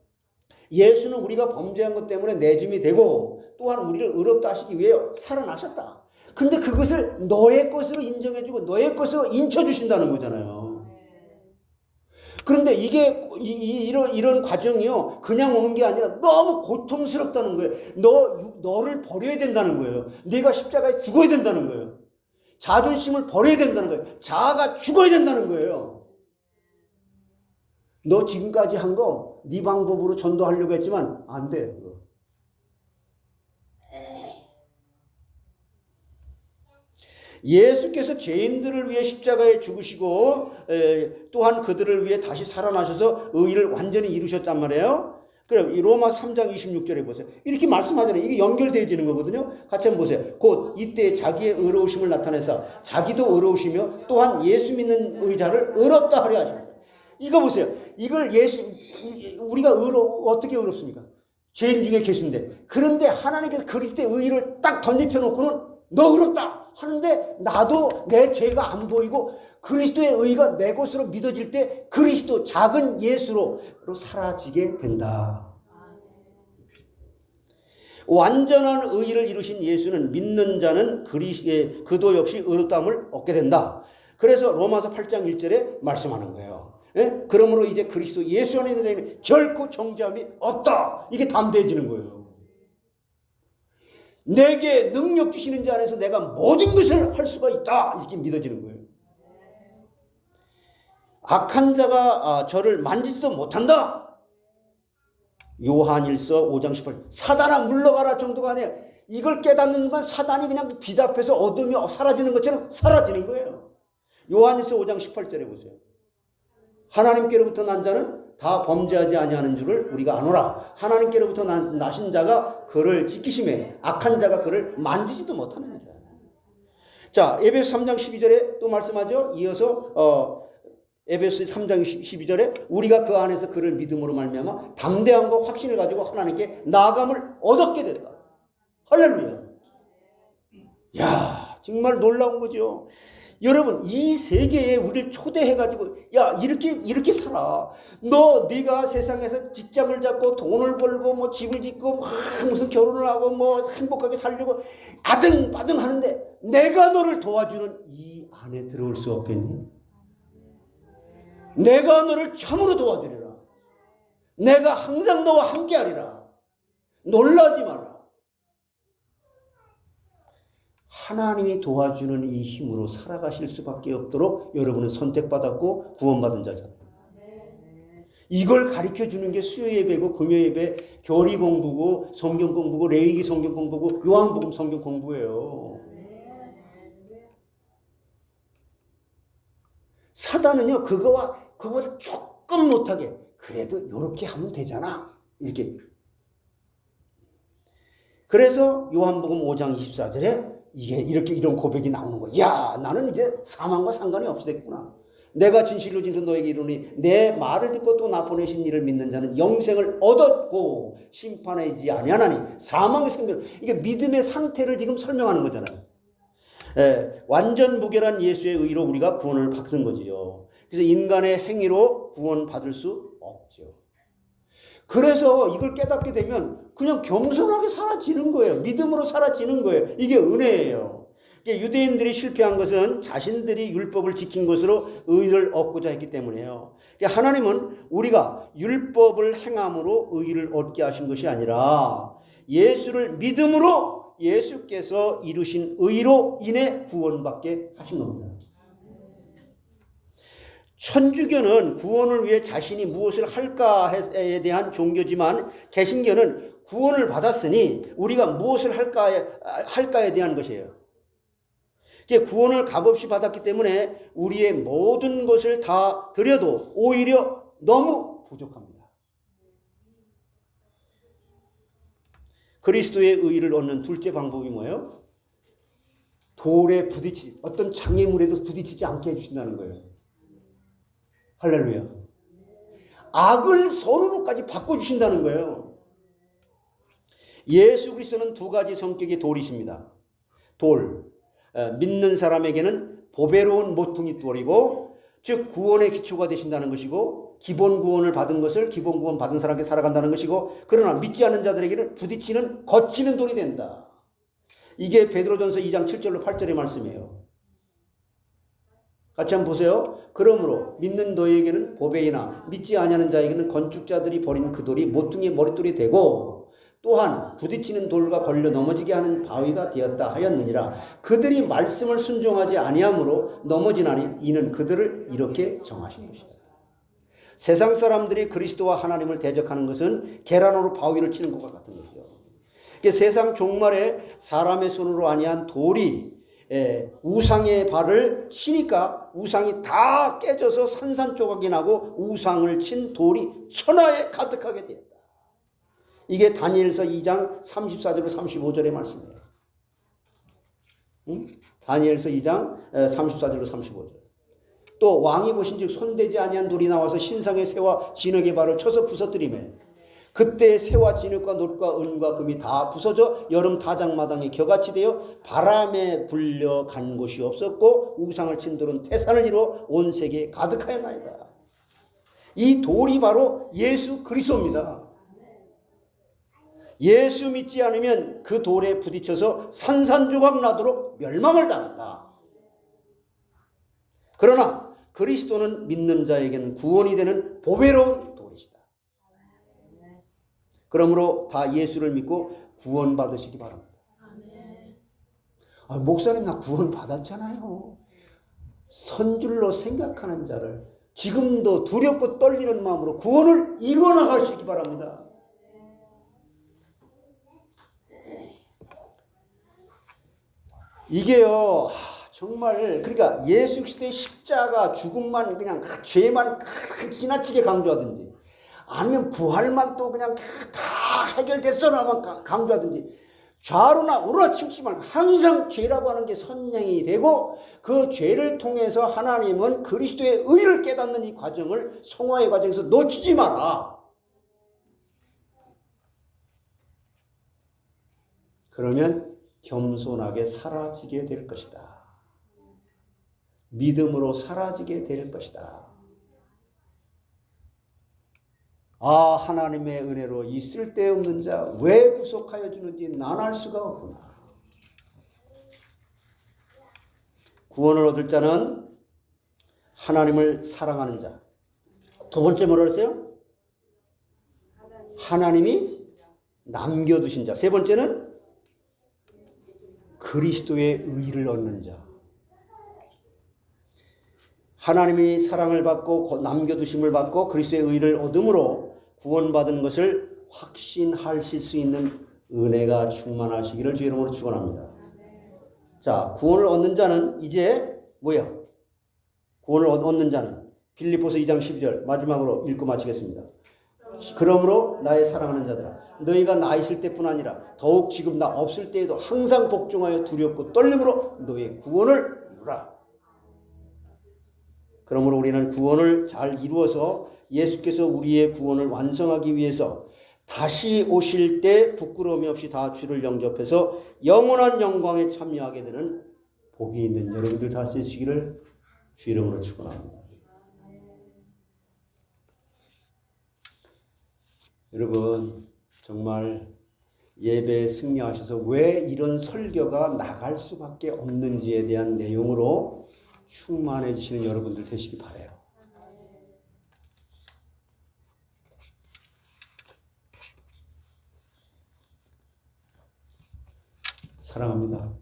예수는 우리가 범죄한 것 때문에 내줌이 되고 또한 우리를 의롭다 하시기 위해 살아나셨다. 근데 그것을 너의 것으로 인정해주고 너의 것으로 인쳐주신다는 거잖아요. 그런데 이게 이런 과정이요 그냥 오는 게 아니라 너무 고통스럽다는 거예요. 너를 버려야 된다는 거예요. 네가 십자가에 죽어야 된다는 거예요. 자존심을 버려야 된다는 거예요. 자아가 죽어야 된다는 거예요. 너 지금까지 한 거 네 방법으로 전도하려고 했지만 안 돼. 예수께서 죄인들을 위해 십자가에 죽으시고 또한 그들을 위해 다시 살아나셔서 의를 완전히 이루셨단 말이에요. 그럼 이 로마 3장 26절에 보세요. 이렇게 말씀하잖아요. 이게 연결되어지는 거거든요. 같이 한번 보세요. 곧 이때 자기의 의로우심을 나타내서 자기도 의로우시며 또한 예수 믿는 의자를 의롭다 하려 하십니다. 이거 보세요. 이걸 우리가 어떻게 의롭습니까? 죄인 중에 계신데. 그런데 하나님께서 그리스도의 의를 딱 덧입혀 놓고는 너 의롭다 하는데 나도 내 죄가 안 보이고 그리스도의 의가 내 것으로 믿어질 때 그리스도 작은 예수로 사라지게 된다. 완전한 의를 이루신 예수는 믿는 자는 그도 역시 의롭다함을 얻게 된다. 그래서 로마서 8장 1절에 말씀하는 거예요. 예? 그러므로 이제 그리스도 예수 안에 있는 자에는 결코 정죄함이 없다. 이게 담대해지는 거예요. 내게 능력 주시는 자 안에서 내가 모든 것을 할 수가 있다. 이렇게 믿어지는 거예요. 악한 자가 저를 만지지도 못한다. 요한일서 5장 18절. 사단아 물러가라 정도가 아니에요. 이걸 깨닫는 건 사단이 그냥 빛 앞에서 어둠이 사라지는 것처럼 사라지는 거예요. 요한일서 5장 18절에 보세요. 하나님께로부터 난 자는 다 범죄하지 아니하는 줄을 우리가 아노라. 하나님께로부터 나신 자가 그를 지키심에 악한 자가 그를 만지지도 못하느니라. 자, 에베소 3장 12절에 또 말씀하죠. 이어서 에베소 3장 12절에 우리가 그 안에서 그를 믿음으로 말미암아 담대함과 확신을 가지고 하나님께 나아감을 얻게 됐다. 할렐루야. 야, 정말 놀라운 거죠. 여러분, 이 세계에 우리를 초대해가지고, 야, 이렇게 살아. 네가 세상에서 직장을 잡고 돈을 벌고, 뭐 집을 짓고, 무슨 결혼을 하고, 뭐 행복하게 살려고 아등바등 하는데, 내가 너를 도와주는 이 안에 들어올 수 없겠니? 내가 너를 참으로 도와주리라. 내가 항상 너와 함께 하리라. 놀라지 마라. 하나님이 도와주는 이 힘으로 살아가실 수밖에 없도록 여러분은 선택받았고 구원받은 자잖아요. 이걸 가르쳐주는 게 수요예배고 금요예배, 교리 공부고 성경 공부고 레위기 성경 공부고 요한복음 성경 공부예요. 사단은요 그거보다 조금 못하게 그래도 이렇게 하면 되잖아 이렇게. 그래서 요한복음 5장 24절에 이런 고백이 나오는 거야. 야, 나는 이제 사망과 상관이 없이 됐구나. 내가 진실로 진실로 너에게 이르노니 내 말을 듣고 또 나 보내신 이를 믿는 자는 영생을 얻었고 심판하지 아니하나니 사망의 생명. 이게 믿음의 상태를 지금 설명하는 거잖아요. 완전 무결한 예수의 의로 우리가 구원을 받은 거지요. 그래서 인간의 행위로 구원받을 수 없죠. 그래서 이걸 깨닫게 되면 그냥 겸손하게 살아지는 거예요. 믿음으로 살아지는 거예요. 이게 은혜예요. 유대인들이 실패한 것은 자신들이 율법을 지킨 것으로 의를 얻고자 했기 때문이에요. 하나님은 우리가 율법을 행함으로 의를 얻게 하신 것이 아니라 예수를 믿음으로 예수께서 이루신 의로 인해 구원받게 하신 겁니다. 천주교는 구원을 위해 자신이 무엇을 할까에 대한 종교지만 개신교는 구원을 받았으니 우리가 무엇을 할까에 대한 것이에요. 구원을 값없이 받았기 때문에 우리의 모든 것을 다 드려도 오히려 너무 부족합니다. 그리스도의 의를 얻는 둘째 방법이 뭐예요? 돌에 어떤 장애물에도 부딪히지 않게 해주신다는 거예요. 할렐루야. 악을 선으로까지 바꿔주신다는 거예요. 예수 그리스도는 두 가지 성격의 돌이십니다. 믿는 사람에게는 보배로운 모퉁이 돌이고, 즉 구원의 기초가 되신다는 것이고, 기본 구원을 받은 것을 기본 구원 받은 사람에게 살아간다는 것이고, 그러나 믿지 않는 자들에게는 부딪히는 거치는 돌이 된다. 이게 베드로전서 2장 7절로 8절의 말씀이에요. 같이 한번 보세요. 그러므로 믿는 너희에게는 보배이나 믿지 아니하는 자에게는 건축자들이 버린 그 돌이 모퉁이의 머릿돌이 되고 또한 부딪히는 돌과 걸려 넘어지게 하는 바위가 되었다 하였느니라. 그들이 말씀을 순종하지 아니함으로 넘어지나니 이는 그들을 이렇게 정하신 것이다. 세상 사람들이 그리스도와 하나님을 대적하는 것은 계란으로 바위를 치는 것과 같은 것이죠. 세상 종말에 사람의 손으로 아니한 돌이 우상의 발을 치니까 우상이 다 깨져서 산산조각이 나고 우상을 친 돌이 천하에 가득하게 되었다. 이게 다니엘서 2장 34절로 35절의 말씀이에요. 응? 다니엘서 2장 34절로 35절. 또 왕이 보신즉 손대지 아니한 돌이 나와서 신상의 새와 진흙의 발을 쳐서 부서뜨리매 그때 새와 진흙과 놋과 은과 금이 다 부서져 여름 타작마당에 겨같이 되어 바람에 불려간 곳이 없었고 우상을 친 돌은 태산을 이루어 온 세계에 가득하였나이다. 이 돌이 바로 예수 그리스도입니다. 예수 믿지 않으면 그 돌에 부딪혀서 산산조각 나도록 멸망을 당한다. 그러나 그리스도는 믿는 자에게는 구원이 되는 보배로운 돌이시다. 그러므로 다 예수를 믿고 구원 받으시기 바랍니다. 목사님 나 구원 받았잖아요. 선줄로 생각하는 자를 지금도 두렵고 떨리는 마음으로 구원을 이뤄나가시기 바랍니다. 이게요, 정말, 그러니까 예수 그리스도의 십자가 죽음만 그냥 죄만 지나치게 강조하든지, 아니면 부활만 또 그냥 다 해결됐어라만 강조하든지, 좌로나 우로나 치우치면 항상 죄라고 하는 게 선행이 되고, 그 죄를 통해서 하나님은 그리스도의 의를 깨닫는 이 과정을 성화의 과정에서 놓치지 마라. 그러면 겸손하게 사라지게 될 것이다. 믿음으로 사라지게 될 것이다. 아, 하나님의 은혜로 이 쓸데없는 자 왜 구속하여 주는지 난 알 수가 없구나. 구원을 얻을 자는 하나님을 사랑하는 자. 두 번째 뭐라 그랬어요? 하나님이 남겨두신 자. 세 번째는 그리스도의 의를 얻는 자. 하나님이 사랑을 받고 남겨두심을 받고 그리스도의 의를 얻음으로 구원받은 것을 확신하실 수 있는 은혜가 충만하시기를 주의 이름으로 축원합니다. 자, 구원을 얻는 자는 이제 뭐야? 구원을 얻는 자는 빌립보서 2장 12절 마지막으로 읽고 마치겠습니다. 그러므로 나의 사랑하는 자들아, 너희가 나 있을 때뿐 아니라 더욱 지금 나 없을 때에도 항상 복종하여 두렵고 떨림으로 너희의 구원을 이루라. 그러므로 우리는 구원을 잘 이루어서 예수께서 우리의 구원을 완성하기 위해서 다시 오실 때 부끄러움이 없이 다 주를 영접해서 영원한 영광에 참여하게 되는 복이 있는 여러분들 다 되시기를 주 이름으로 축원합니다. 여러분 정말 예배에 승리하셔서 왜 이런 설교가 나갈 수밖에 없는지에 대한 내용으로 충만해지시는 여러분들 되시기 바라요. 사랑합니다.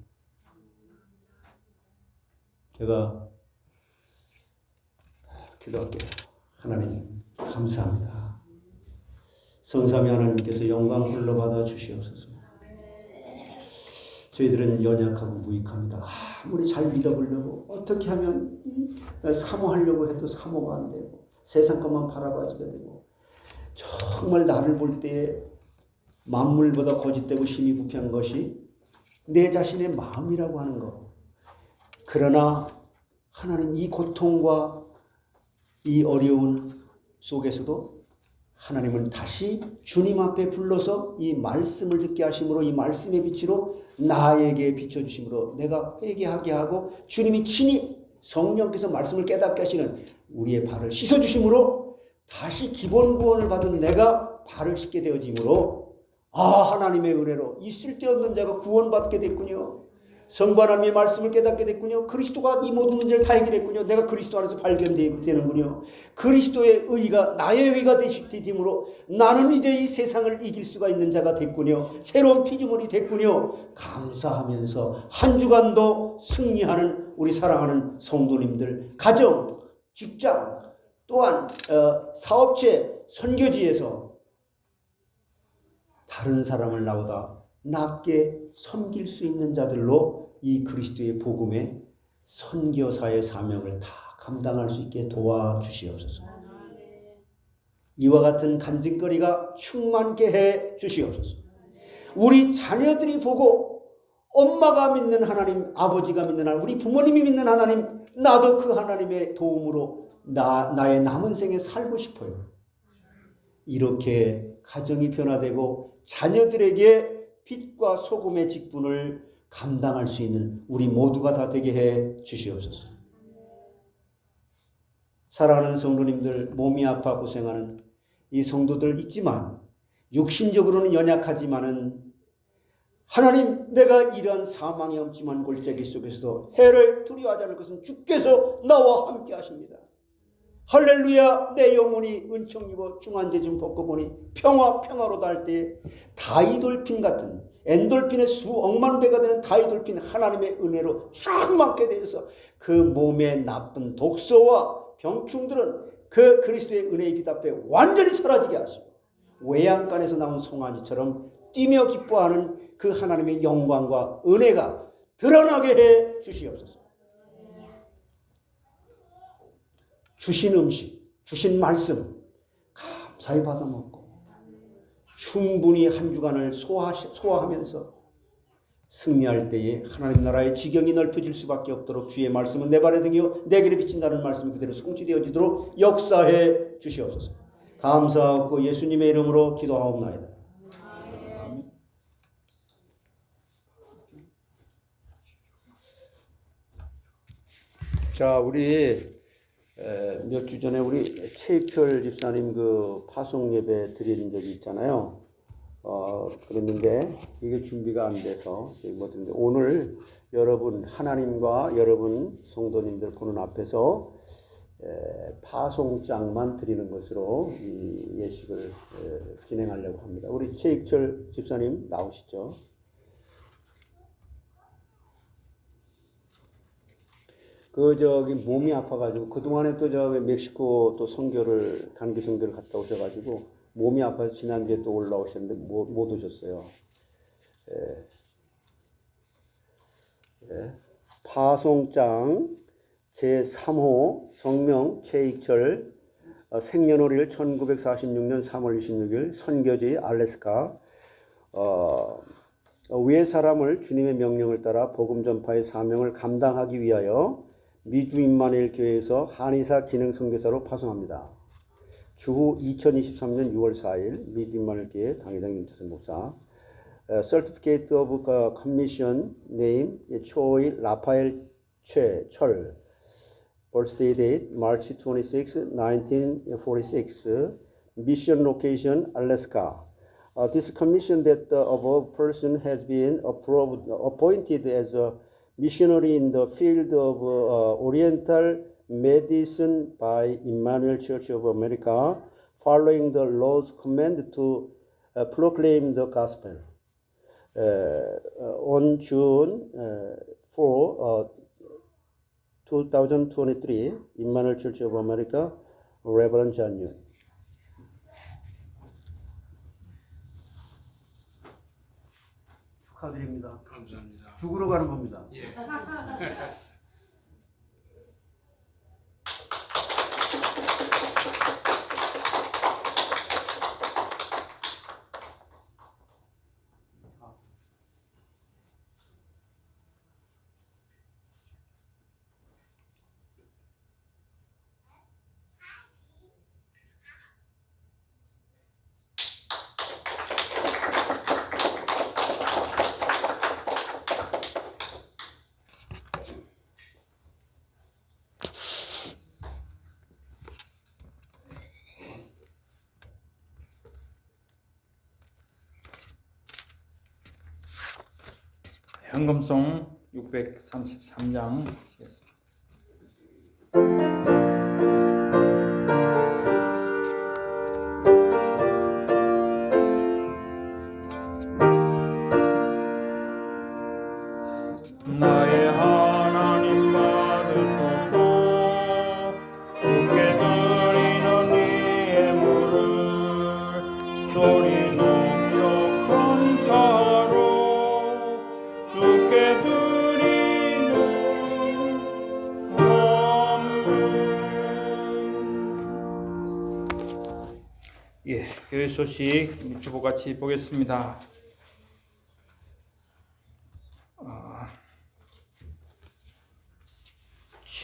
제가 기도할게요. 하나님 감사합니다. 성삼위 하나님께서 영광 흘러받아 주시옵소서. 저희들은 연약하고 무익합니다. 아무리 잘 믿어보려고 어떻게 하면 사모하려고 해도 사모가 안 되고 세상 것만 바라봐지게 되고 정말 나를 볼 때 만물보다 거짓되고 심히 부패한 것이 내 자신의 마음이라고 하는 것. 그러나 하나님 이 고통과 이 어려운 속에서도 하나님은 다시 주님 앞에 불러서 이 말씀을 듣게 하심으로 이 말씀의 빛으로 나에게 비춰주심으로 내가 회개하게 하고 주님이 친히 성령께서 말씀을 깨닫게 하시는 우리의 발을 씻어주심으로 다시 기본 구원을 받은 내가 발을 씻게 되어지므로 아 하나님의 은혜로 이 쓸데없는 자가 구원받게 됐군요. 성부 하나님의 말씀을 깨닫게 됐군요. 그리스도가 이 모든 문제를 다 해결했군요. 내가 그리스도 안에서 발견되는군요. 그리스도의 의가 나의 의가 되심으로 나는 이제 이 세상을 이길 수가 있는 자가 됐군요. 새로운 피조물이 됐군요. 감사하면서 한 주간도 승리하는 우리 사랑하는 성도님들, 가정, 직장, 또한 사업체, 선교지에서 다른 사람을 나보다 낮게 섬길 수 있는 자들로 이 그리스도의 복음의 선교사의 사명을 다 감당할 수 있게 도와주시옵소서. 이와 같은 간증거리가 충만케 해 주시옵소서. 우리 자녀들이 보고 엄마가 믿는 하나님, 아버지가 믿는 하나님, 우리 부모님이 믿는 하나님, 나도 그 하나님의 도움으로 나의 남은 생에 살고 싶어요. 이렇게 가정이 변화되고 자녀들에게 빛과 소금의 직분을 감당할 수 있는 우리 모두가 다 되게 해 주시옵소서. 사랑하는 성도님들, 몸이 아파 고생하는 이 성도들 있지만 육신적으로는 연약하지만은 하나님, 내가 이러한 사망의 엄침한 골짜기 속에서도 해를 두려워하지 않을 것은 주께서 나와 함께 하십니다. 할렐루야. 내 영혼이 은총 입어 중환제좀 벗고 보니 평화로 달 때에 다이돌핀 같은 엔돌핀의 수억만 배가 되는 다이돌핀 하나님의 은혜로 쫙 맞게 되어서 그 몸의 나쁜 독소와 병충들은 그 그리스도의 은혜의 빛 앞에 완전히 사라지게 하시고 외양간에서 나온 송아지처럼 뛰며 기뻐하는 그 하나님의 영광과 은혜가 드러나게 해 주시옵소서. 주신 음식, 주신 말씀 감사히 받아 먹고 충분히 한 주간을 소화하면서 승리할 때에 하나님 나라의 지경이 넓혀질 수밖에 없도록 주의 말씀은 내 발에 등이요 내 길에 비친다는 말씀이 그대로 성취되어지도록 역사해 주시옵소서. 감사하고 예수님의 이름으로 기도하옵나이다. 자, 우리 몇 주 전에 우리 최익철 집사님 그 파송 예배 드리는 적이 있잖아요. 그랬는데 이게 준비가 안 돼서 못 드는데 오늘 여러분 하나님과 여러분 성도님들 보는 앞에서 파송장만 드리는 것으로 이 예식을 진행하려고 합니다. 우리 최익철 집사님 나오시죠. 몸이 아파가지고 그동안에 또 멕시코 또 단기 선교를 갔다 오셔가지고 몸이 아파서 지난주에 또 올라오셨는데 못 오셨어요. 파송장 제3호 성명 최익철 생년월일 1946년 3월 26일 선교지 알래스카 위의 사람을 주님의 명령을 따라 복음 전파의 사명을 감당하기 위하여 미주 임마누엘 교회에서 한의사 기능 선교사로 파송합니다. 주후 2023년 6월 4일 미주 임마누엘 교회 당회장 윤태선 목사. Certificate of Commission name 초이 라파엘 철. Birthday date March 26, 1946. Mission location Alaska. This commission that the above person has been appointed as a missionary in the field of Oriental medicine by Emmanuel Church of America, following the Lord's command to proclaim the gospel. On June 4, 2023, Emmanuel Church of America, Reverend John Yoon. 축하드립니다. 감사합니다. 죽으러 가는 겁니다. 예. 현금송 633장 하시겠습니다. 나의 하나님 받으소서. 주께 드리는 이 예물을 소리 높여 감사로 주께 드리는 아멘. 예, 교회 소식 주보같이 보겠습니다.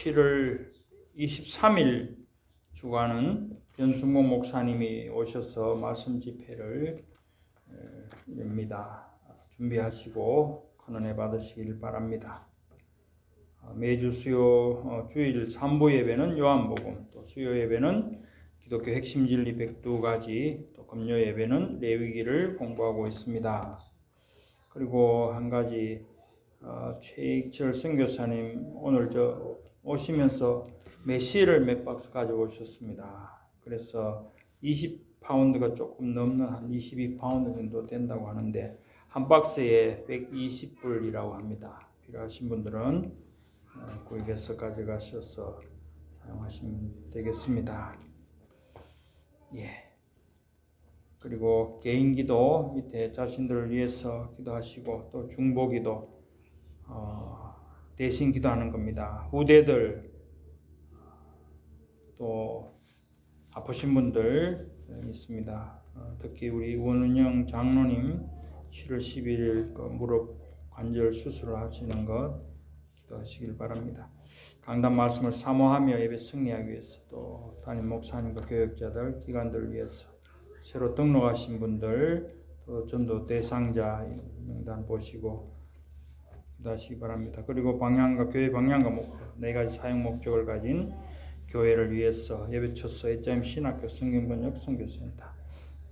7월 23일 주간은 변순봉 목사님이 오셔서 말씀 집회를 엽니다. 준비하시고 건원해 받으시길 바랍니다. 매주 수요 주일 3부 예배는 요한복음, 또 수요 예배는 기독교 핵심 진리 102가지, 또 금요 예배는 레위기를 공부하고 있습니다. 그리고 한 가지 최익철 선교사님 오늘 오시면서 메시를 몇 박스 가지고 오셨습니다. 그래서 20파운드가 조금 넘는 한 22파운드 정도 된다고 하는데 한 박스에 120불이라고 합니다. 필요하신 분들은 구입해서 가져가셔서 사용하시면 되겠습니다. 예. 그리고 개인기도 밑에 자신들을 위해서 기도하시고 또 중보기도 대신 기도하는 겁니다. 후대들 또 아프신 분들 있습니다. 특히 우리 원은영 장로님 7월 11일 무릎 관절 수술을 하시는 것 기도하시길 바랍니다. 강단 말씀을 사모하며 예배 승리하기 위해서 또 담임 목사님과 교역자들, 기관들을 위해서 새로 등록하신 분들 또 전도 대상자 명단 보시고 기도하시기 바랍니다. 그리고 방향과 교회 방향과 목표, 네 가지 사용 목적을 가진 교회를 위해서 예배초소, HM 신학교, 성경번역, 선교센터,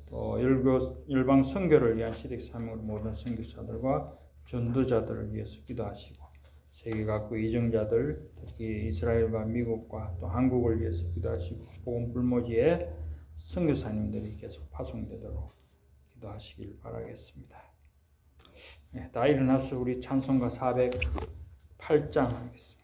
또 열방 선교를 위한 시댁 사명으로 모든 선교사들과 전도자들을 위해서 기도하시고 세계각국 이정자들, 특히 이스라엘과 미국과 또 한국을 위해서 기도하시고 복음 불모지에 선교사님들이 계속 파송되도록 기도하시길 바라겠습니다. 네, 다 일어나서 우리 찬송가 408장 하겠습니다.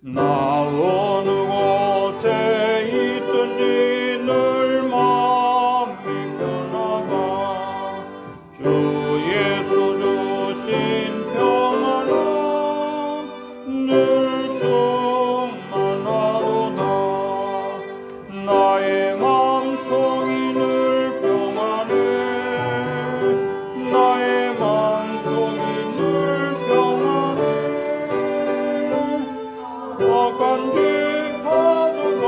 나 어느 곳에 있든지 늘 마음이 편하다. 주 예수 주신 평안은 늘 충만하도다. 나의 마음속이 늘 평안해. 나의 마음속이 늘 평안해. 악한 죄 파도가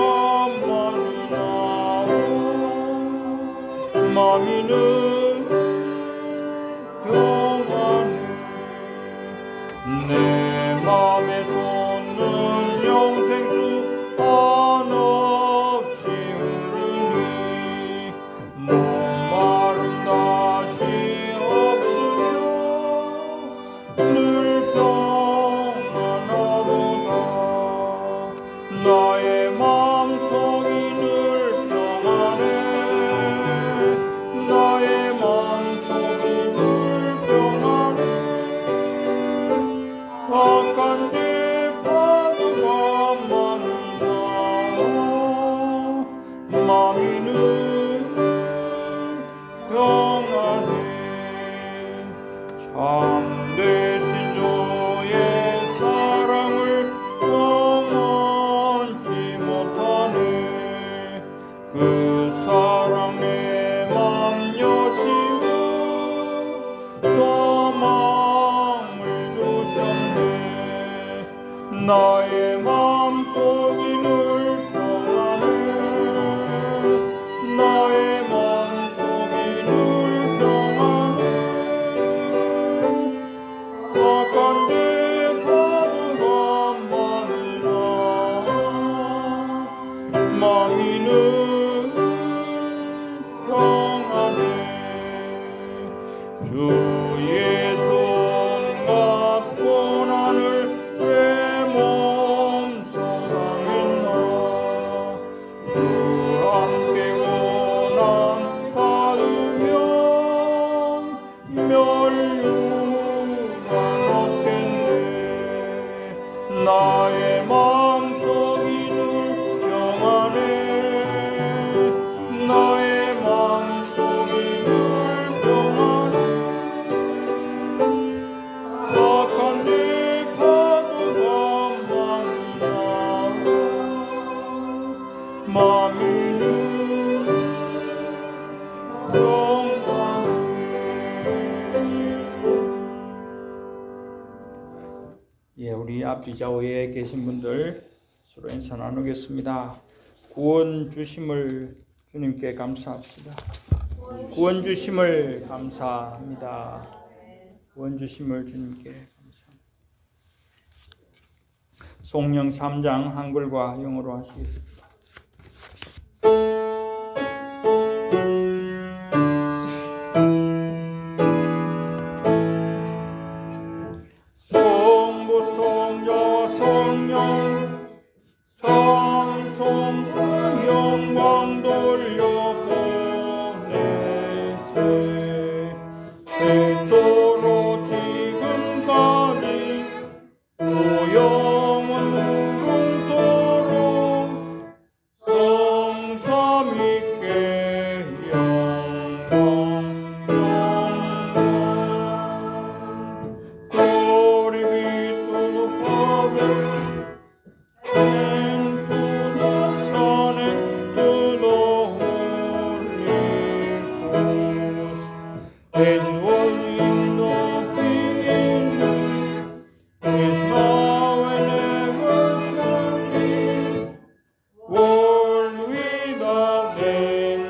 많이 나오. 마음이 늘 평안해. 내 맘에 솟는 영생수 한없이 흐르니 목마름 다시 없으며 늘 평안하도다. 나의 마음속이 늘 평안해. 나의 마음속이 늘 평안해. 악한 죄 파도가 많이 나오. 마음이 늘 평안해. 참되신 주의 사랑을 영원치 못하네. 그 사랑 내 맘 여시고 소망을 주셨네. 나의 마음속이 늘 평안해. 나의 마음속이 늘 평안해. 악한 죄 파도가 많이 나오. 마음이는 평안해 주의 손 갖고 나를 내 몸소 당했나 주 함께 고난 받으면 멸류관 없겠네 나의 마음속이 늘 평안해 나의 마음속이 늘 평안해 악한 내 파도가 많으나 마음이 늘 평안해 예, 우리 앞뒤 좌우에 계신 분들 서로 인사 나누겠습니다. 구원 주심을 주님께 감사합시다. 구원 주심을 감사합니다. 구원 주심을 주님께 감사합니다. 송영 3장 한글과 영어로 하시겠습니다. 대초로 지금까지 또 영원 무궁토록 성삼위께 영광 Glory be to the Father and to the Son and to the Holy Ghost as it was in the beginning, is now and ever shall be, world without end.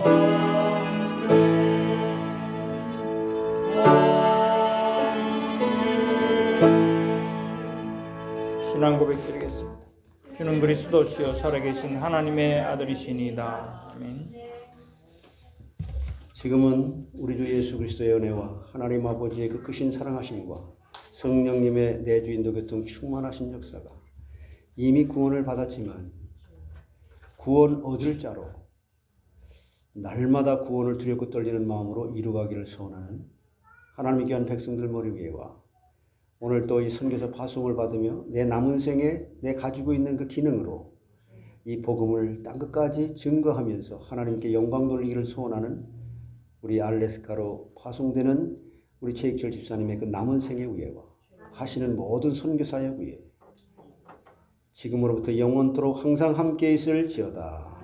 Amen. 아멘. 신앙 고백드리겠습니다. 주는 그리스도시요 살아계신 하나님의 아들이시니이다. 아멘. 지금은 우리 주 예수 그리스도의 은혜와 하나님 아버지의 그 크신 사랑하심과 성령님의 내주인도 교통 충만하신 역사가 이미 구원을 받았지만 구원 얻을 자로 날마다 구원을 두렵고 떨리는 마음으로 이루가기를 소원하는 하나님의 귀한 백성들 머리 위에와 오늘 또 이 선교사 파송을 받으며 내 남은 생에 내 가지고 있는 그 기능으로 이 복음을 땅끝까지 증거하면서 하나님께 영광 돌리기를 소원하는 우리 알래스카로 파송되는 우리 최익철 집사님의 그 남은 생의 위에와 하시는 모든 선교사역 위에 지금으로부터 영원토록 항상 함께 있을지어다.